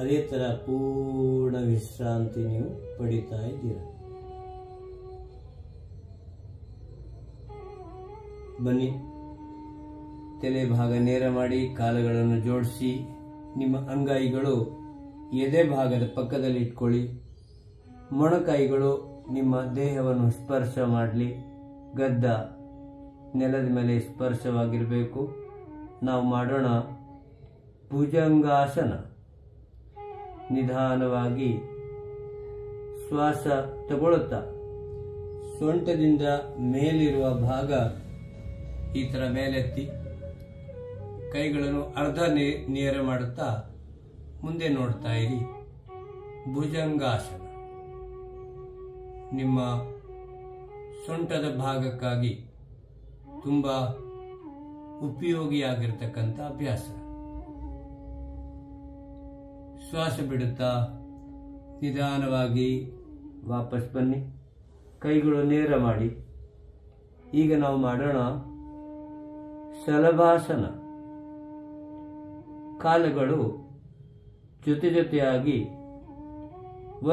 ಅದೇ ತರ ಪೂರ್ಣ ವಿಶ್ರಾಂತಿ ನೀವು ಪಡಿತಾ ಇದ್ದೀರ. ಬನ್ನಿ, ತಲೆ ಭಾಗ ನೇರ ಮಾಡಿ ಕಾಲುಗಳನ್ನು ಜೋಡಿಸಿ ನಿಮ್ಮ ಅಂಗೈಗಳು ಎದೆ ಭಾಗದ ಪಕ್ಕದಲ್ಲಿ ಇಟ್ಕೊಳ್ಳಿ. ಮೊಣಕೈಗಳು ನಿಮ್ಮ ದೇಹವನ್ನು ಸ್ಪರ್ಶ ಮಾಡಲಿ. ಗದ್ದ ನೆಲದ ಮೇಲೆ ಸ್ಪರ್ಶವಾಗಿರಬೇಕು. ನಾವು ಮಾಡೋಣ ಭುಜಂಗಾಸನ. ನಿಧಾನವಾಗಿ ಶ್ವಾಸ ತಗೊಳ್ಳುತ್ತಾ ಸೊಂಟದಿಂದ ಮೇಲಿರುವ ಭಾಗ ಈ ತರ ಮೇಲೆತ್ತಿ ಕೈಗಳನ್ನು ಅರ್ಧ ನೇರ ಮಾಡುತ್ತಾ ಮುಂದೆ ನೋಡ್ತಾ ಇರಿ. ಭುಜಂಗಾಸನ ನಿಮ್ಮ ಸೊಂಟದ ಭಾಗಕ್ಕಾಗಿ ತುಂಬಾ ಉಪಯೋಗಿಯಾಗಿರ್ತಕ್ಕಂಥ ಅಭ್ಯಾಸ. ಶ್ವಾಸ ಬಿಡುತ್ತಾ ನಿಧಾನವಾಗಿ ವಾಪಸ್ ಬನ್ನಿ. ಕೈಗಳು ನೇರ ಮಾಡಿ. ಈಗ ನಾವು ಮಾಡೋಣ ಶಲಭಾಸನ. ಕಾಲುಗಳು ಜೊತೆ ಜೊತೆಯಾಗಿ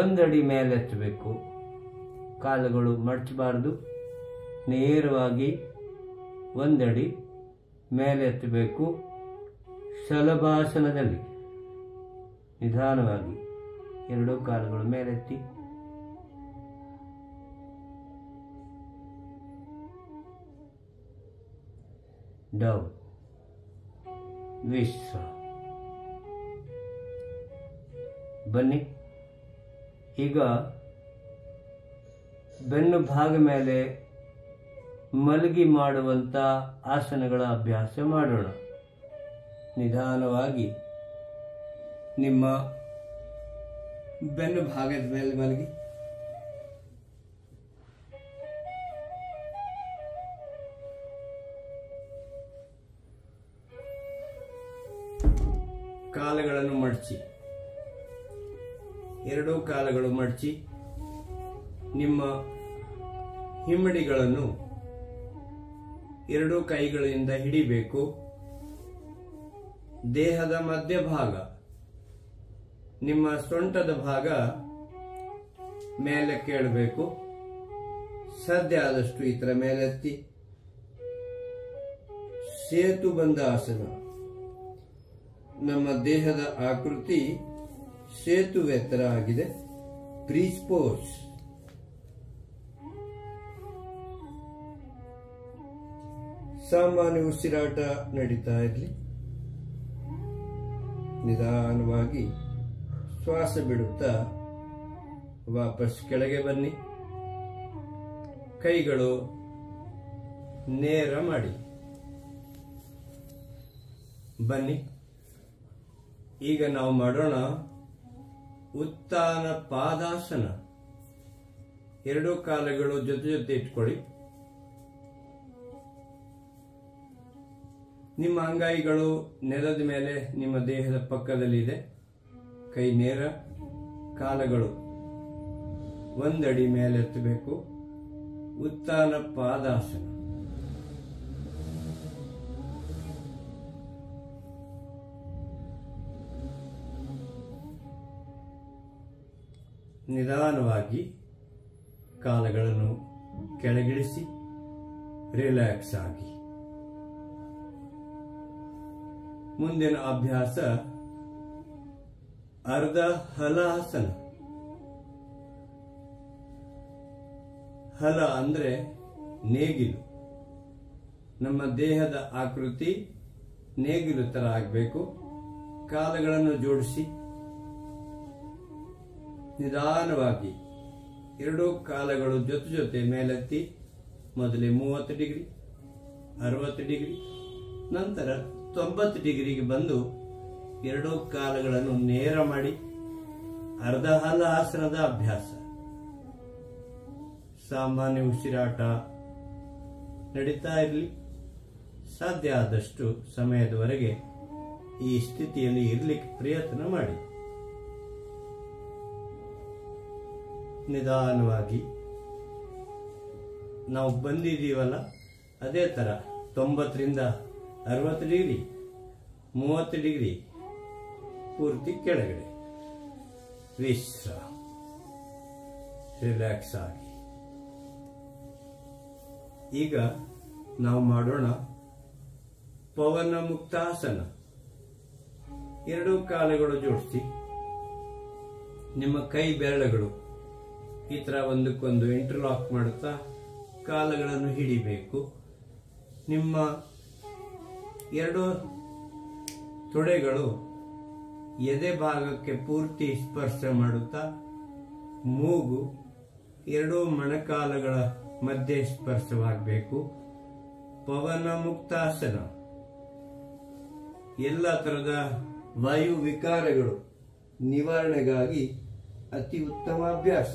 ಒಂದಡಿ ಮೇಲೆತ್ತಬೇಕು. ಕಾಲುಗಳು ಮಡಚಬಾರದು. ನೇರವಾಗಿ ಒಂದಡಿ ಮೇಲೆತ್ತಬೇಕು. ಶಲಭಾಸನದಲ್ಲಿ ನಿಧಾನವಾಗಿ ಎರಡೂ ಕಾಲುಗಳು ಮೇಲೆತ್ತಿ ಡೌನ್, ವಿಶ್ರಾಮ. ಬನ್ನಿ, ಈಗ ಬೆನ್ನು ಭಾಗ ಮೇಲೆ ಮಲಗಿ ಮಾಡುವಂತ ಆಸನಗಳ ಅಭ್ಯಾಸ ಮಾಡೋಣ. ನಿಧಾನವಾಗಿ ನಿಮ್ಮ ಬೆನ್ನು ಭಾಗದ ಮೇಲೆ ಮಲಗಿ ಕಾಲುಗಳನ್ನು ಮಡಚಿ, ಎರಡೂ ಕಾಲುಗಳು ಮಡಚಿ ನಿಮ್ಮ ಹಿಮ್ಮಡಿಗಳನ್ನು ಎರಡೂ ಕೈಗಳಿಂದ ಹಿಡಿಬೇಕು. ದೇಹದ ಮಧ್ಯಭಾಗ, ನಿಮ್ಮ ಸೊಂಟದ ಭಾಗ ಮೇಲೆ ಕೇಳಬೇಕು. ಸಾಧ್ಯ ಆದಷ್ಟು ಈ ತರ ಮೇಲೆತ್ತಿ ಸೇತುಬಂಧ ಆಸನ. ನಮ್ಮ ದೇಹದ ಆಕೃತಿ ಸೇತುವೆ ತರ ಆಗಿದೆ. Breach pose. ಸಾಮಾನ್ಯ ಉಸಿರಾಟ ನಡೀತಾ ಇರಲಿ. ನಿಧಾನವಾಗಿ ಶ್ವಾಸ ಬಿಡುತ್ತಾ ವಾಪಸ್ ಕೆಳಗೆ ಬನ್ನಿ. ಕೈಗಳು ನೇರ ಮಾಡಿ ಬನ್ನಿ. ಈಗ ನಾವು ಮಾಡೋಣ ಉತ್ಥಾನ ಪಾದಾಸನ. ಎರಡೂ ಕಾಲುಗಳು ಜೊತೆ ಜೊತೆ ಇಟ್ಕೊಳ್ಳಿ. ನಿಮ್ಮ ಅಂಗೈಗಳು ನೆಲದ ಮೇಲೆ ನಿಮ್ಮ ದೇಹದ ಪಕ್ಕದಲ್ಲಿದೆ. ಕೈ ನೇರ, ಕಾಲುಗಳು ಒಂದಡಿ ಮೇಲೆ ಎತ್ತಬೇಕು. ಉತ್ಥಾನ ಪಾದಾಸನ. ನಿಧಾನವಾಗಿ ಕಾಲುಗಳನ್ನು ಕೆಳಗಿಳಿಸಿ ರಿಲ್ಯಾಕ್ಸ್ ಆಗಿ. ಮುಂದಿನ ಅಭ್ಯಾಸ ಅರ್ಧ ಹಲಾಸನ. ಹಲ ಅಂದ್ರೆ ನೇಗಿಲು. ನಮ್ಮ ದೇಹದ ಆಕೃತಿ ನೇಗಿಲು ತರ ಆಗಬೇಕು. ಕಾಲುಗಳನ್ನು ಜೋಡಿಸಿ ನಿಧಾನವಾಗಿ ಎರಡೂ ಕಾಲುಗಳು ಜೊತೆ ಜೊತೆ ಮೇಲೆತ್ತಿ. ಮೊದಲೇ 30 ಡಿಗ್ರಿ, 60 ಡಿಗ್ರಿ, ನಂತರ 90 ಡಿಗ್ರಿಗೆ ಬಂದು ಎರಡೂ ಕಾಲುಗಳನ್ನು ನೇರ ಮಾಡಿ ಅರ್ಧ ಹಲಾಸನದ ಅಭ್ಯಾಸ. ಸಾಮಾನ್ಯ ಉಸಿರಾಟ ನಡೀತಾ ಇರಲಿ. ಸಾಧ್ಯ ಆದಷ್ಟು ಸಮಯದವರೆಗೆ ಈ ಸ್ಥಿತಿಯಲ್ಲಿ ಇರಲಿಕ್ಕೆ ಪ್ರಯತ್ನ ಮಾಡಿ. ನಿಧಾನವಾಗಿ ನಾವು ಬಂದಿದ್ದೀವಲ್ಲ ಅದೇ ತರ 90 ರಿಂದ 60 ಡಿಗ್ರಿ, 30 ಡಿಗ್ರಿ ಪೂರ್ತಿ ಕೆಳಗಡೆ ವಿಶ್ರಾಮ, ರಿಲ್ಯಾಕ್ಸ್ ಆಗಿ. ಈಗ ನಾವು ಮಾಡೋಣ ಪವನ ಮುಕ್ತಾಸನ. ಎರಡೂ ಕಾಲುಗಳು ಜೋಡಿಸಿ ನಿಮ್ಮ ಕೈ ಬೆರಳುಗಳು ಈ ತರ ಒಂದಕ್ಕೊಂದು ಇಂಟರ್ಲಾಕ್ ಮಾಡುತ್ತಾ ಕಾಲುಗಳನ್ನು ಹಿಡಿಬೇಕು. ನಿಮ್ಮ ಎರಡು ತೊಡೆಗಳು ಎದೆ ಭಾಗಕ್ಕೆ ಪೂರ್ತಿ ಸ್ಪರ್ಶ ಮಾಡುತ್ತಾ ಮೂಗು ಎರಡೂ ಮೊಣಕಾಲುಗಳ ಮಧ್ಯೆ ಸ್ಪರ್ಶವಾಗಬೇಕು. ಪವನ ಮುಕ್ತಾಸನ. ಎಲ್ಲ ತರದ ವಾಯು ವಿಕಾರಗಳು ನಿವಾರಣೆಗಾಗಿ ಅತಿ ಉತ್ತಮ ಅಭ್ಯಾಸ.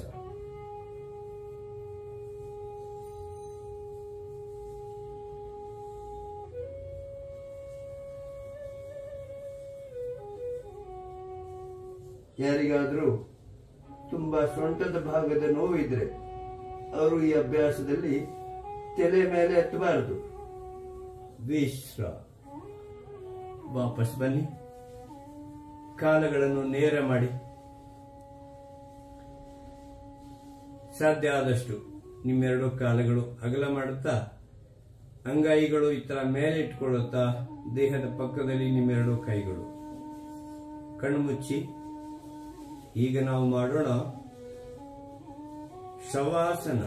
ಯಾರಿಗಾದರೂ ತುಂಬಾ ಸೊಂಟದ ಭಾಗದ ನೋವಿದ್ರೆ ಅವರು ಈ ಅಭ್ಯಾಸದಲ್ಲಿ ತಲೆ ಮೇಲೆ ಎತ್ತಬಾರದು. ವಿಶ್ರಾಮ. ವಾಪಸ್ ಬನ್ನಿ. ಕಾಲುಗಳನ್ನು ನೇರ ಮಾಡಿ. ಸಾಧ್ಯ ಆದಷ್ಟು ನಿಮ್ಮೆರಡು ಕಾಲುಗಳು ಅಗಲ ಮಾಡುತ್ತಾ ಅಂಗೈಗಳು ಈ ತರ ಮೇಲೆ ಇಟ್ಕೊಳ್ಳುತ್ತಾ ದೇಹದ ಪಕ್ಕದಲ್ಲಿ ನಿಮ್ಮೆರಡು ಕೈಗಳು. ಕಣ್ಣು ಮುಚ್ಚಿ. ಈಗ ನಾವು ಮಾಡೋಣ ಶವಾಸನ.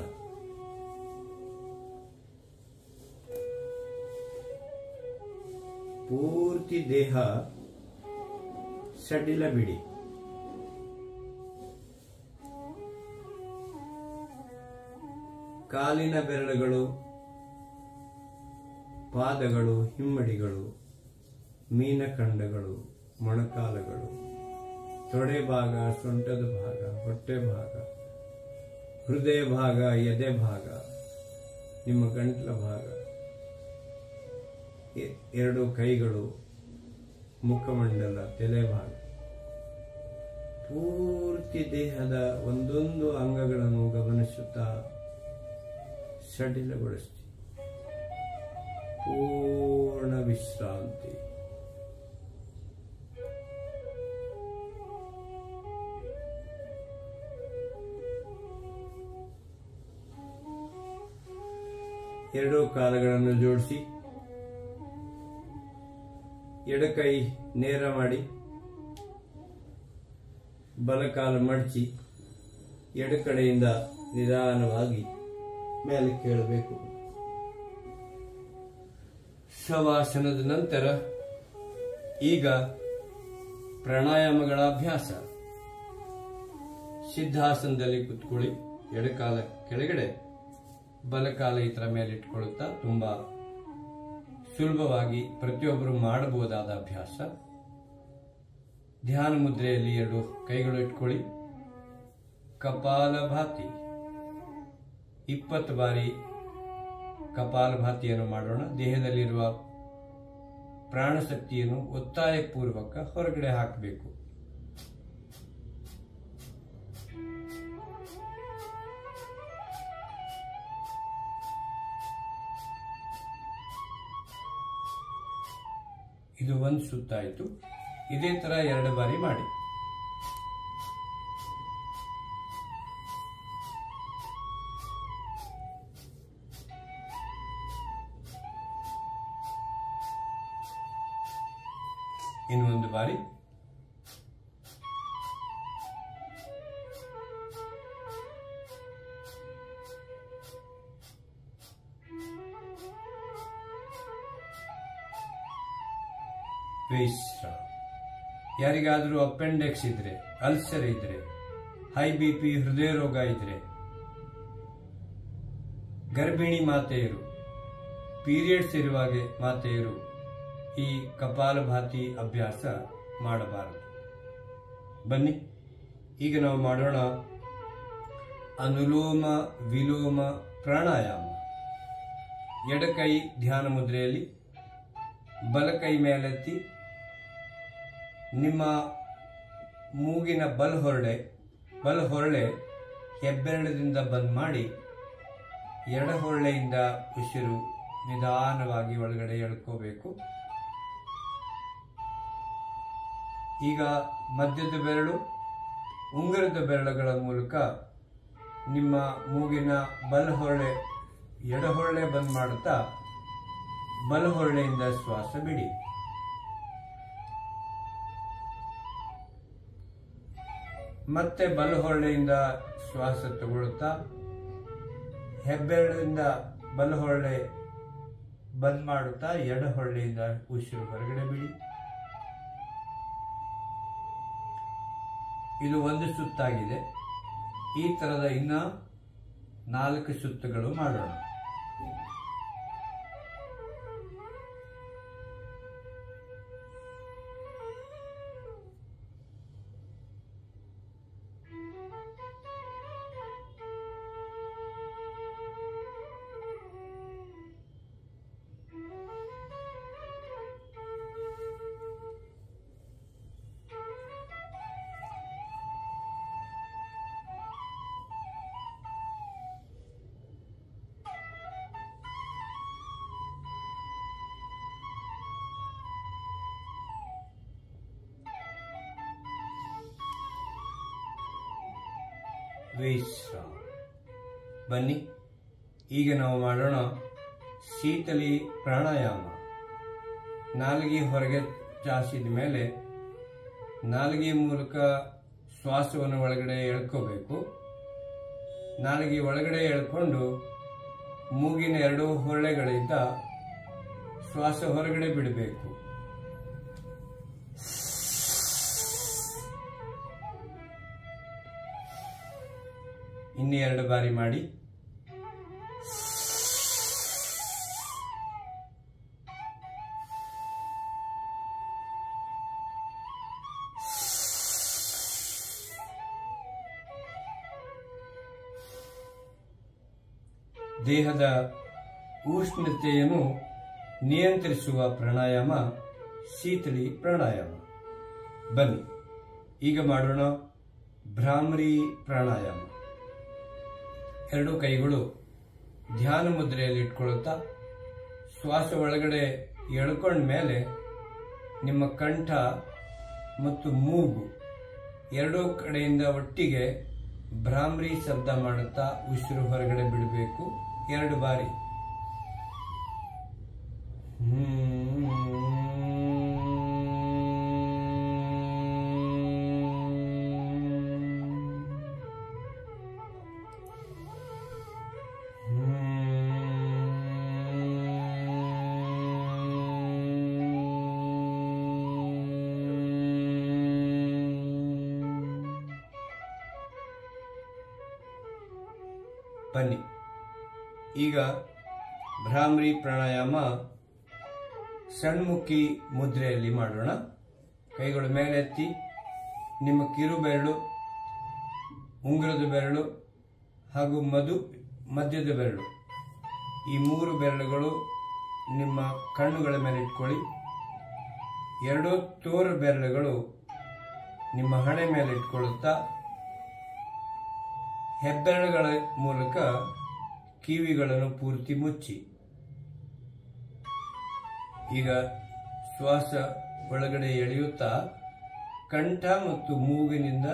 ಪೂರ್ತಿ ದೇಹ ಸಡಿಲ ಬಿಡಿ. ಕಾಲಿನ ಬೆರಳುಗಳು, ಪಾದಗಳು, ಹಿಮ್ಮಡಿಗಳು, ಮೀನಖಂಡಗಳು, ಮೊಣಕಾಲುಗಳು, ತೊಡೆ ಭಾಗ, ಸೊಂಟದ ಭಾಗ, ಹೊಟ್ಟೆ ಭಾಗ, ಹೃದಯ ಭಾಗ, ಎದೆ ಭಾಗ, ನಿಮ್ಮ ಗಂಟಲ ಭಾಗ, ಎರಡು ಕೈಗಳು, ಮುಖಮಂಡಲ, ತಲೆ ಭಾಗ, ಪೂರ್ತಿ ದೇಹದ ಒಂದೊಂದು ಅಂಗಗಳನ್ನು ಗಮನಿಸುತ್ತಾ ಸಡಿಲಗೊಳಿಸಿ ಪೂರ್ಣ ವಿಶ್ರಾಂತಿ. ಎರಡೂ ಕಾಲುಗಳನ್ನು ಜೋಡಿಸಿ ಎಡಕೈ ನೇರ ಮಾಡಿ ಬಲಕಾಲು ಮಡಚಿ ಎಡಕಡೆಯಿಂದ ನಿಧಾನವಾಗಿ ಮೇಲೆ ಕೇಳಬೇಕು. ಶವಾಸನದ ನಂತರ ಈಗ ಪ್ರಾಣಾಯಾಮಗಳ ಅಭ್ಯಾಸ. ಸಿದ್ಧಾಸನದಲ್ಲಿ ಕುತ್ಕೊಳ್ಳಿ. ಎಡಕಾಲ ಕೆಳಗಡೆ, ಬಲಕಾಲ ಇದರ ಮೇಲೆ ಇಟ್ಕೊಳ್ಳುತ್ತಾ ತುಂಬಾ ಸುಲಭವಾಗಿ ಪ್ರತಿಯೊಬ್ಬರು ಮಾಡಬಹುದಾದ ಅಭ್ಯಾಸ. ಧ್ಯಾನ ಮುದ್ರೆಯಲ್ಲಿ 2 ಕೈಗಳು ಇಟ್ಕೊಳ್ಳಿ. ಕಪಾಲಭಾತಿ 20 ಬಾರಿ ಕಪಾಲಭಾತಿಯನ್ನು ಮಾಡೋಣ. ದೇಹದಲ್ಲಿರುವ ಪ್ರಾಣಶಕ್ತಿಯನ್ನು ಒತ್ತಾಯಪೂರ್ವಕ ಹೊರಗಡೆ ಹಾಕಬೇಕು. ಇದು 1 ಸುತ್ತಾಯಿತು. ಇದೇ ತರ 2 ಬಾರಿ ಮಾಡಿ. ಇನ್ನೊಂದು ಬಾರಿ. ವಿಶ್ರಾಮ. ಯಾರಿಗಾದರೂ ಅಪೆಂಡಿಕ್ಸ್ ಇದ್ರೆ, ಅಲ್ಸರ್ ಇದ್ರೆ, ಹೈ ಬಿಪಿ, ಹೃದಯ ರೋಗ ಇದ್ರೆ, ಗರ್ಭಿಣಿ ಮಾತೆಯರು, ಪೀರಿಯಡ್ಸ್ ಇರುವಾಗ ಮಾತೆಯರು ಈ ಕಪಾಲಭಾತಿ ಅಭ್ಯಾಸ ಮಾಡಬಾರದು. ಬನ್ನಿ, ಈಗ ನಾವು ಮಾಡೋಣ ಅನುಲೋಮ ವಿಲೋಮ ಪ್ರಾಣಾಯಾಮ. ಎಡಕೈ ಧ್ಯಾನ ಮುದ್ರೆಯಲ್ಲಿ, ಬಲಕೈ ಮೇಲೆತ್ತಿ ನಿಮ್ಮ ಮೂಗಿನ ಬಲಹೊರಳೆ ಹೆಬ್ಬೆರಳದಿಂದ ಬಂದ್ ಮಾಡಿ ಎಡಹೊರಳೆಯಿಂದ ಉಸಿರು ನಿಧಾನವಾಗಿ ಒಳಗಡೆ ಎಳ್ಕೋಬೇಕು. ಈಗ ಮಧ್ಯದ ಬೆರಳು, ಉಂಗುರದ ಬೆರಳುಗಳ ಮೂಲಕ ನಿಮ್ಮ ಮೂಗಿನ ಎಡಹೊರಳೆ ಬಂದ್ ಮಾಡುತ್ತಾ ಬಲಹೊರಳೆಯಿಂದ ಶ್ವಾಸ ಬಿಡಿ. ಮತ್ತೆ ಬಲಹೊರಳೆಯಿಂದ ಶ್ವಾಸ ತಗೊಳ್ಳುತ್ತಾ ಹೆಬ್ಬೆರಳಿಂದ ಬಲಹೊರಳೆ ಬಂದ್ ಮಾಡುತ್ತಾ ಎಡಹೊರಳೆಯಿಂದ ಉಸಿರು ಹೊರಗಡೆ ಬಿಡಿ. ಇದು 1 ಸುತ್ತಾಗಿದೆ. ಈ ತರದ ಇನ್ನ 4 ಸುತ್ತುಗಳು ಮಾಡೋಣ. ವಿಶ್ರಾಮ. ಬನ್ನಿ, ಈಗ ನಾವು ಮಾಡೋಣ ಶೀತಲಿ ಪ್ರಾಣಾಯಾಮ. ನಾಲಿಗೆ ಹೊರಗೆ ಚಾಚಿದ ಮೇಲೆ ನಾಲಿಗೆ ಮೂಲಕ ಶ್ವಾಸವನ್ನು ಒಳಗಡೆ ಎಳ್ಕೋಬೇಕು. ನಾಲಿಗೆ ಒಳಗಡೆ ಎಳ್ಕೊಂಡು ಮೂಗಿನ 2 ಹೊರಳೆಗಳಿಂದ ಶ್ವಾಸ ಹೊರಗಡೆ ಬಿಡಬೇಕು. ಇನ್ನು 2 ಬಾರಿ ಮಾಡಿ. ದೇಹದ ಉಷ್ಣತೆಯನ್ನು ನಿಯಂತ್ರಿಸುವ ಪ್ರಾಣಾಯಾಮ ಶೀತಲಿ ಪ್ರಾಣಾಯಾಮ. ಬನ್ನಿ, ಈಗ ಮಾಡೋಣ ಭ್ರಾಮರಿ ಪ್ರಾಣಾಯಾಮ. 2 ಕೈಗಳು ಧ್ಯಾನ ಮುದ್ರೆಯಲ್ಲಿ ಇಟ್ಕೊಳ್ಳುತ್ತಾ ಶ್ವಾಸ ಒಳಗಡೆ ಎಳ್ಕೊಂಡ ಮೇಲೆ ನಿಮ್ಮ ಕಂಠ ಮತ್ತು ಮೂಗು 2 ಕಡೆಯಿಂದ ಒಟ್ಟಿಗೆ ಭ್ರಾಮರಿ ಶಬ್ದ ಮಾಡುತ್ತಾ ಉಸಿರು ಹೊರಗಡೆ ಬಿಡಬೇಕು. 2 ಬಾರಿ. ಬನ್ನಿ ಈಗ ಭ್ರಾಮರಿ ಪ್ರಾಣಾಯಾಮ ಸಣ್ಮುಖಿ ಮುದ್ರೆಯಲ್ಲಿ ಮಾಡೋಣ. ಕೈಗಳು ಮೇಲೆತ್ತಿ, ನಿಮ್ಮ ಕಿರು ಬೆರಳು, ಉಂಗುರದ ಬೆರಳು ಹಾಗೂ ಮಧ್ಯದ ಬೆರಳು, ಈ 3 ಬೆರಳುಗಳು ನಿಮ್ಮ ಕಣ್ಣುಗಳ ಮೇಲೆ ಇಟ್ಕೊಳ್ಳಿ. 2 ತೋರು ಬೆರಳುಗಳು ನಿಮ್ಮ ಹಣೆ ಮೇಲೆ ಇಟ್ಕೊಳ್ಳುತ್ತಾ ಹೆಬ್ಬೆರಳುಗಳ ಮೂಲಕ ಕಿವಿಗಳನ್ನು ಪೂರ್ತಿ ಮುಚ್ಚಿ. ಈಗ ಶ್ವಾಸ ಒಳಗಡೆ ಎಳೆಯುತ್ತಾ ಕಂಠ ಮತ್ತು ಮೂಗಿನಿಂದ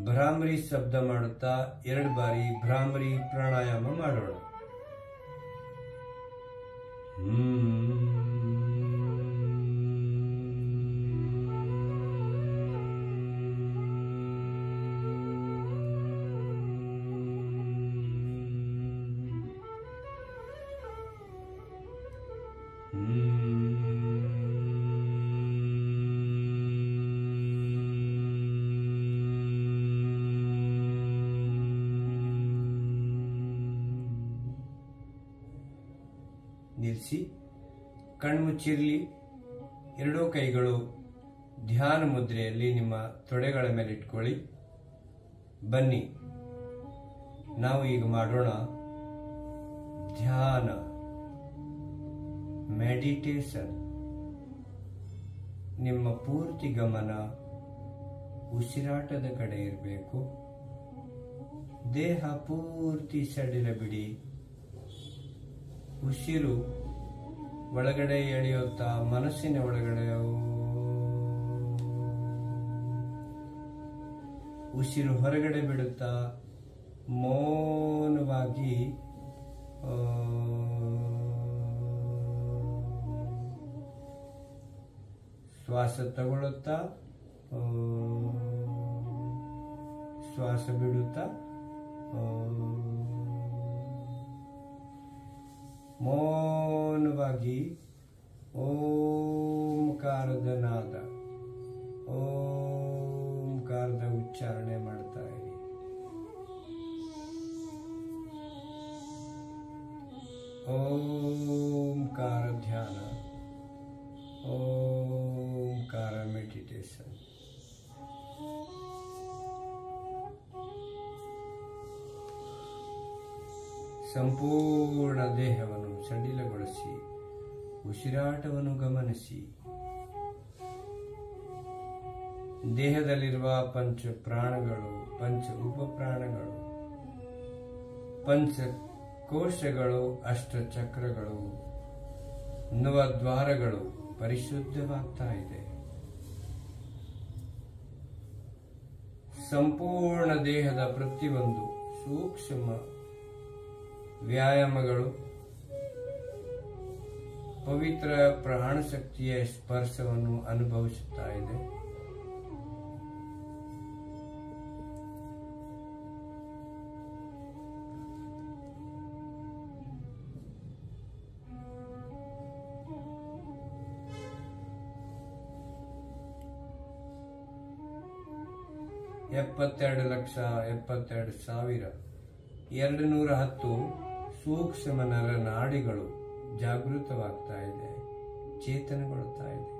ಭ್ರಾಮರಿ ಶಬ್ದ ಮಾಡುತ್ತಾ 2 ಬಾರಿ ಭ್ರಾಮರಿ ಪ್ರಾಣಾಯಾಮ ಮಾಡೋಣ. ನಿಲ್ಲಿಸಿ, ಕಣ್ಮುಚ್ಚಿರಲಿ. 2 ಕೈಗಳು ಧ್ಯಾನ ಮುದ್ರೆಯಲ್ಲಿ ನಿಮ್ಮ ತೊಡೆಗಳ ಮೇಲೆ ಇಟ್ಕೊಳ್ಳಿ. ಬನ್ನಿ, ನಾವು ಈಗ ಮಾಡೋಣ ಧ್ಯಾನ, ಮೆಡಿಟೇಷನ್. ನಿಮ್ಮ ಪೂರ್ತಿ ಗಮನ ಉಸಿರಾಟದ ಕಡೆ ಇರಬೇಕು. ದೇಹ ಪೂರ್ತಿ ಸಡಿಲ ಬಿಡಿ. ಉಸಿರು ಒಳಗಡೆ ಎಳೆಯುತ್ತಾ ಮನಸ್ಸಿನ ಒಳಗಡೆ, ಉಸಿರು ಹೊರಗಡೆ ಬಿಡುತ್ತಾ ಮೌನವಾಗಿ ಶ್ವಾಸ ತಗೊಳ್ಳುತ್ತಾ ಶ್ವಾಸ ಬಿಡುತ್ತಾ ಮೌನವಾಗಿ ಓಂಕಾರದ ನಾದ, ಓಂಕಾರದ ಉಚ್ಚಾರಣೆ ಮಾಡ್ತಾ ಇರಿ. ಓಂಕಾರ ಧ್ಯಾನ, ಓಂಕಾರ ಮೆಡಿಟೇಷನ್. ಸಂಪೂರ್ಣ ದೇಹವನ್ನು ಸಡಿಲಗೊಳಿಸಿ ಉಸಿರಾಟವನ್ನು ಗಮನಿಸಿ. ದೇಹದಲ್ಲಿರುವ ಪಂಚ ಪ್ರಾಣಗಳು, ಪಂಚ ಉಪಪ್ರಾಣಗಳು, ಪಂಚ ಕೋಶಗಳು, ಅಷ್ಟಚಕ್ರಗಳು, ನವದ್ವಾರಗಳು ಪರಿಶುದ್ಧವಾಗ್ತಾ ಇದೆ. ಸಂಪೂರ್ಣ ದೇಹದ ಪ್ರತಿಯೊಂದು ಸೂಕ್ಷ್ಮ ವ್ಯಾಯಾಮಗಳು ಪವಿತ್ರ ಪ್ರಾಣಶಕ್ತಿಯ ಸ್ಪರ್ಶವನ್ನು ಅನುಭವಿಸುತ್ತಾ ಇದೆ. $72,72,210 ಸೂಕ್ಷ್ಮ ನರನಾಡಿಗಳು ಜಾಗೃತವಾಗ್ತಾ ಇದೆ, ಚೇತನಗೊಳ್ಳುತ್ತಾ ಇದೆ.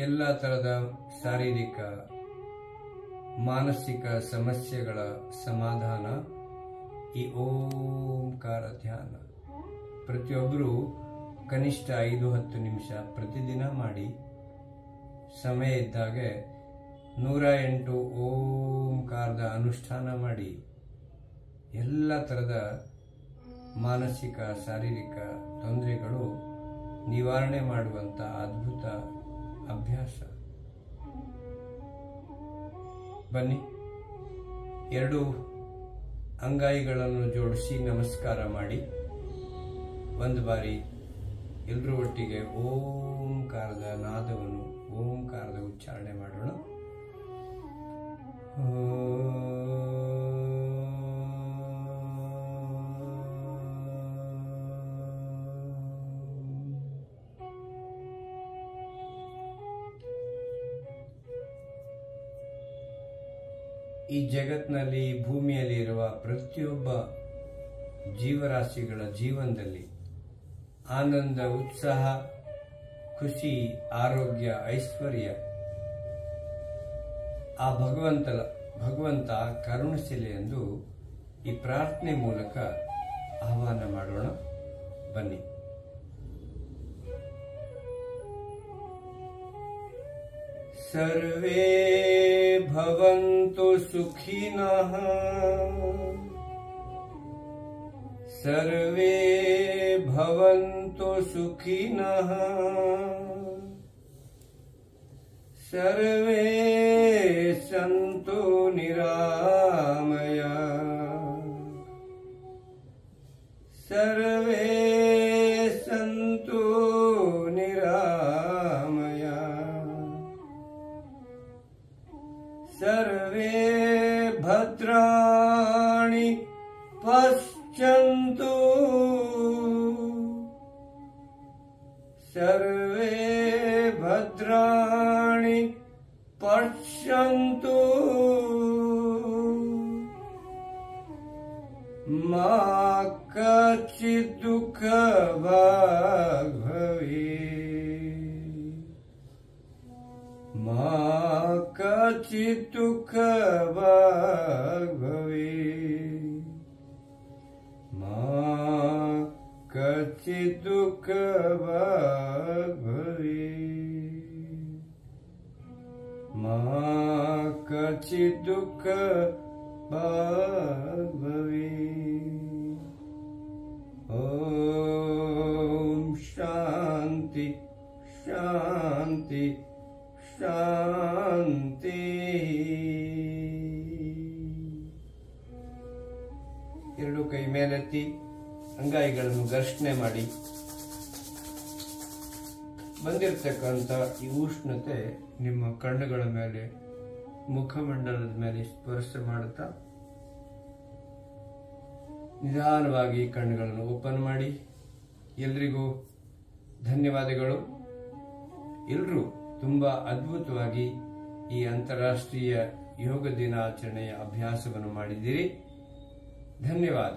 ಎಲ್ಲ ತರದ ಶಾರೀರಿಕ ಮಾನಸಿಕ ಸಮಸ್ಯೆಗಳ ಸಮಾಧಾನ ಈ ಓಂಕಾರ ಧ್ಯಾನ. ಪ್ರತಿಯೊಬ್ಬರು ಕನಿಷ್ಠ 5-10 ನಿಮಿಷ ಪ್ರತಿದಿನ ಮಾಡಿ. ಸಮಯ ಇದ್ದಾಗ 108 ಓಂಕಾರದ ಅನುಷ್ಠಾನ ಮಾಡಿ. ಎಲ್ಲ ಥರದ ಮಾನಸಿಕ ಶಾರೀರಿಕ ತೊಂದರೆಗಳು ನಿವಾರಣೆ ಮಾಡುವಂಥ ಅದ್ಭುತ ಅಭ್ಯಾಸ. ಬನ್ನಿ, 2 ಅಂಗೈಗಳನ್ನು ಜೋಡಿಸಿ ನಮಸ್ಕಾರ ಮಾಡಿ. 1 ಬಾರಿ ಎಲ್ಲರೂ ಒಟ್ಟಿಗೆ ಓಂಕಾರದ ನಾದವನ್ನು, ಓಂಕಾರದ ಉಚ್ಚಾರಣೆ ಮಾಡೋಣ. ಈ ಜಗತ್ತಿನಲ್ಲಿ ಭೂಮಿಯಲ್ಲಿ ಇರುವ ಪ್ರತಿಯೊಬ್ಬ ಜೀವರಾಶಿಗಳ ಜೀವನದಲ್ಲಿ ಆನಂದ, ಉತ್ಸಾಹ, ಖುಷಿ, ಆರೋಗ್ಯ, ಐಶ್ವರ್ಯ ಆ ಭಗವಂತ ಕರುಣಿಸಲಿ ಎಂದು ಈ ಪ್ರಾರ್ಥನೆ ಮೂಲಕ ಆಹ್ವಾನ ಮಾಡೋಣ. ಬನ್ನಿ. ಸರ್ವೇ ಭವಂತು ಸುಖಿನಃ, ಸರ್ವೇ ಭವಂತು ಸುಖಿನಃ, ಸರ್ವೇ ಸಂತು ನಿರಾಮಯ, ಸರ್ವೇ ಸಂತು ನಿರಾಮಯ, ಸರ್ವೇ ಭದ್ರಾಣಿ ಪಶ್ಯಂತು, ಸರ್ವೇ ಭದ್ರಾಣಿ ಪಶ್ಯಂತು, ಮಾ ಕಚಿತ್ ದುಃಖ ಭಾಗ್ ಭವೇತ್, ಮಾ ಕಚಿತ್ ದುಃಖ ಭಾಗ್ ಭವೇತ್, ಮಾ ಕಚಿತ್ ದುಃಖ ಭಾಗ್ ಭವೇತ್, ಮಾ ಕಚಿತ್ ದುಃಖ ಭಾಗ್ ಭವೇತ್. ಓಂ ಶಾಂತಿ ಶಾಂತಿ ಶಾಂತಿ. ಎರಡು ಕೈ ಮೇಲೆತ್ತಿ ಅಂಗೈಗಳನ್ನು ಘರ್ಷಣೆ ಮಾಡಿ ಬಂದಿರತಕ್ಕಂಥ ಈ ಉಷ್ಣತೆ ನಿಮ್ಮ ಕಣ್ಣುಗಳ ಮೇಲೆ, ಮುಖಮಂಡಲದ ಮೇಲೆ ಸ್ಪರ್ಶ ಮಾಡುತ್ತಾ ನಿಧಾನವಾಗಿ ಕಣ್ಣುಗಳನ್ನು ಓಪನ್ ಮಾಡಿ. ಎಲ್ರಿಗೂ ಧನ್ಯವಾದಗಳು. ಎಲ್ಲರೂ ತುಂಬಾ ಅದ್ಭುತವಾಗಿ ಈ ಅಂತಾರಾಷ್ಟ್ರೀಯ ಯೋಗ ದಿನಾಚರಣೆಯ ಅಭ್ಯಾಸವನ್ನು ಮಾಡಿದ್ದೀರಿ. ಧನ್ಯವಾದ.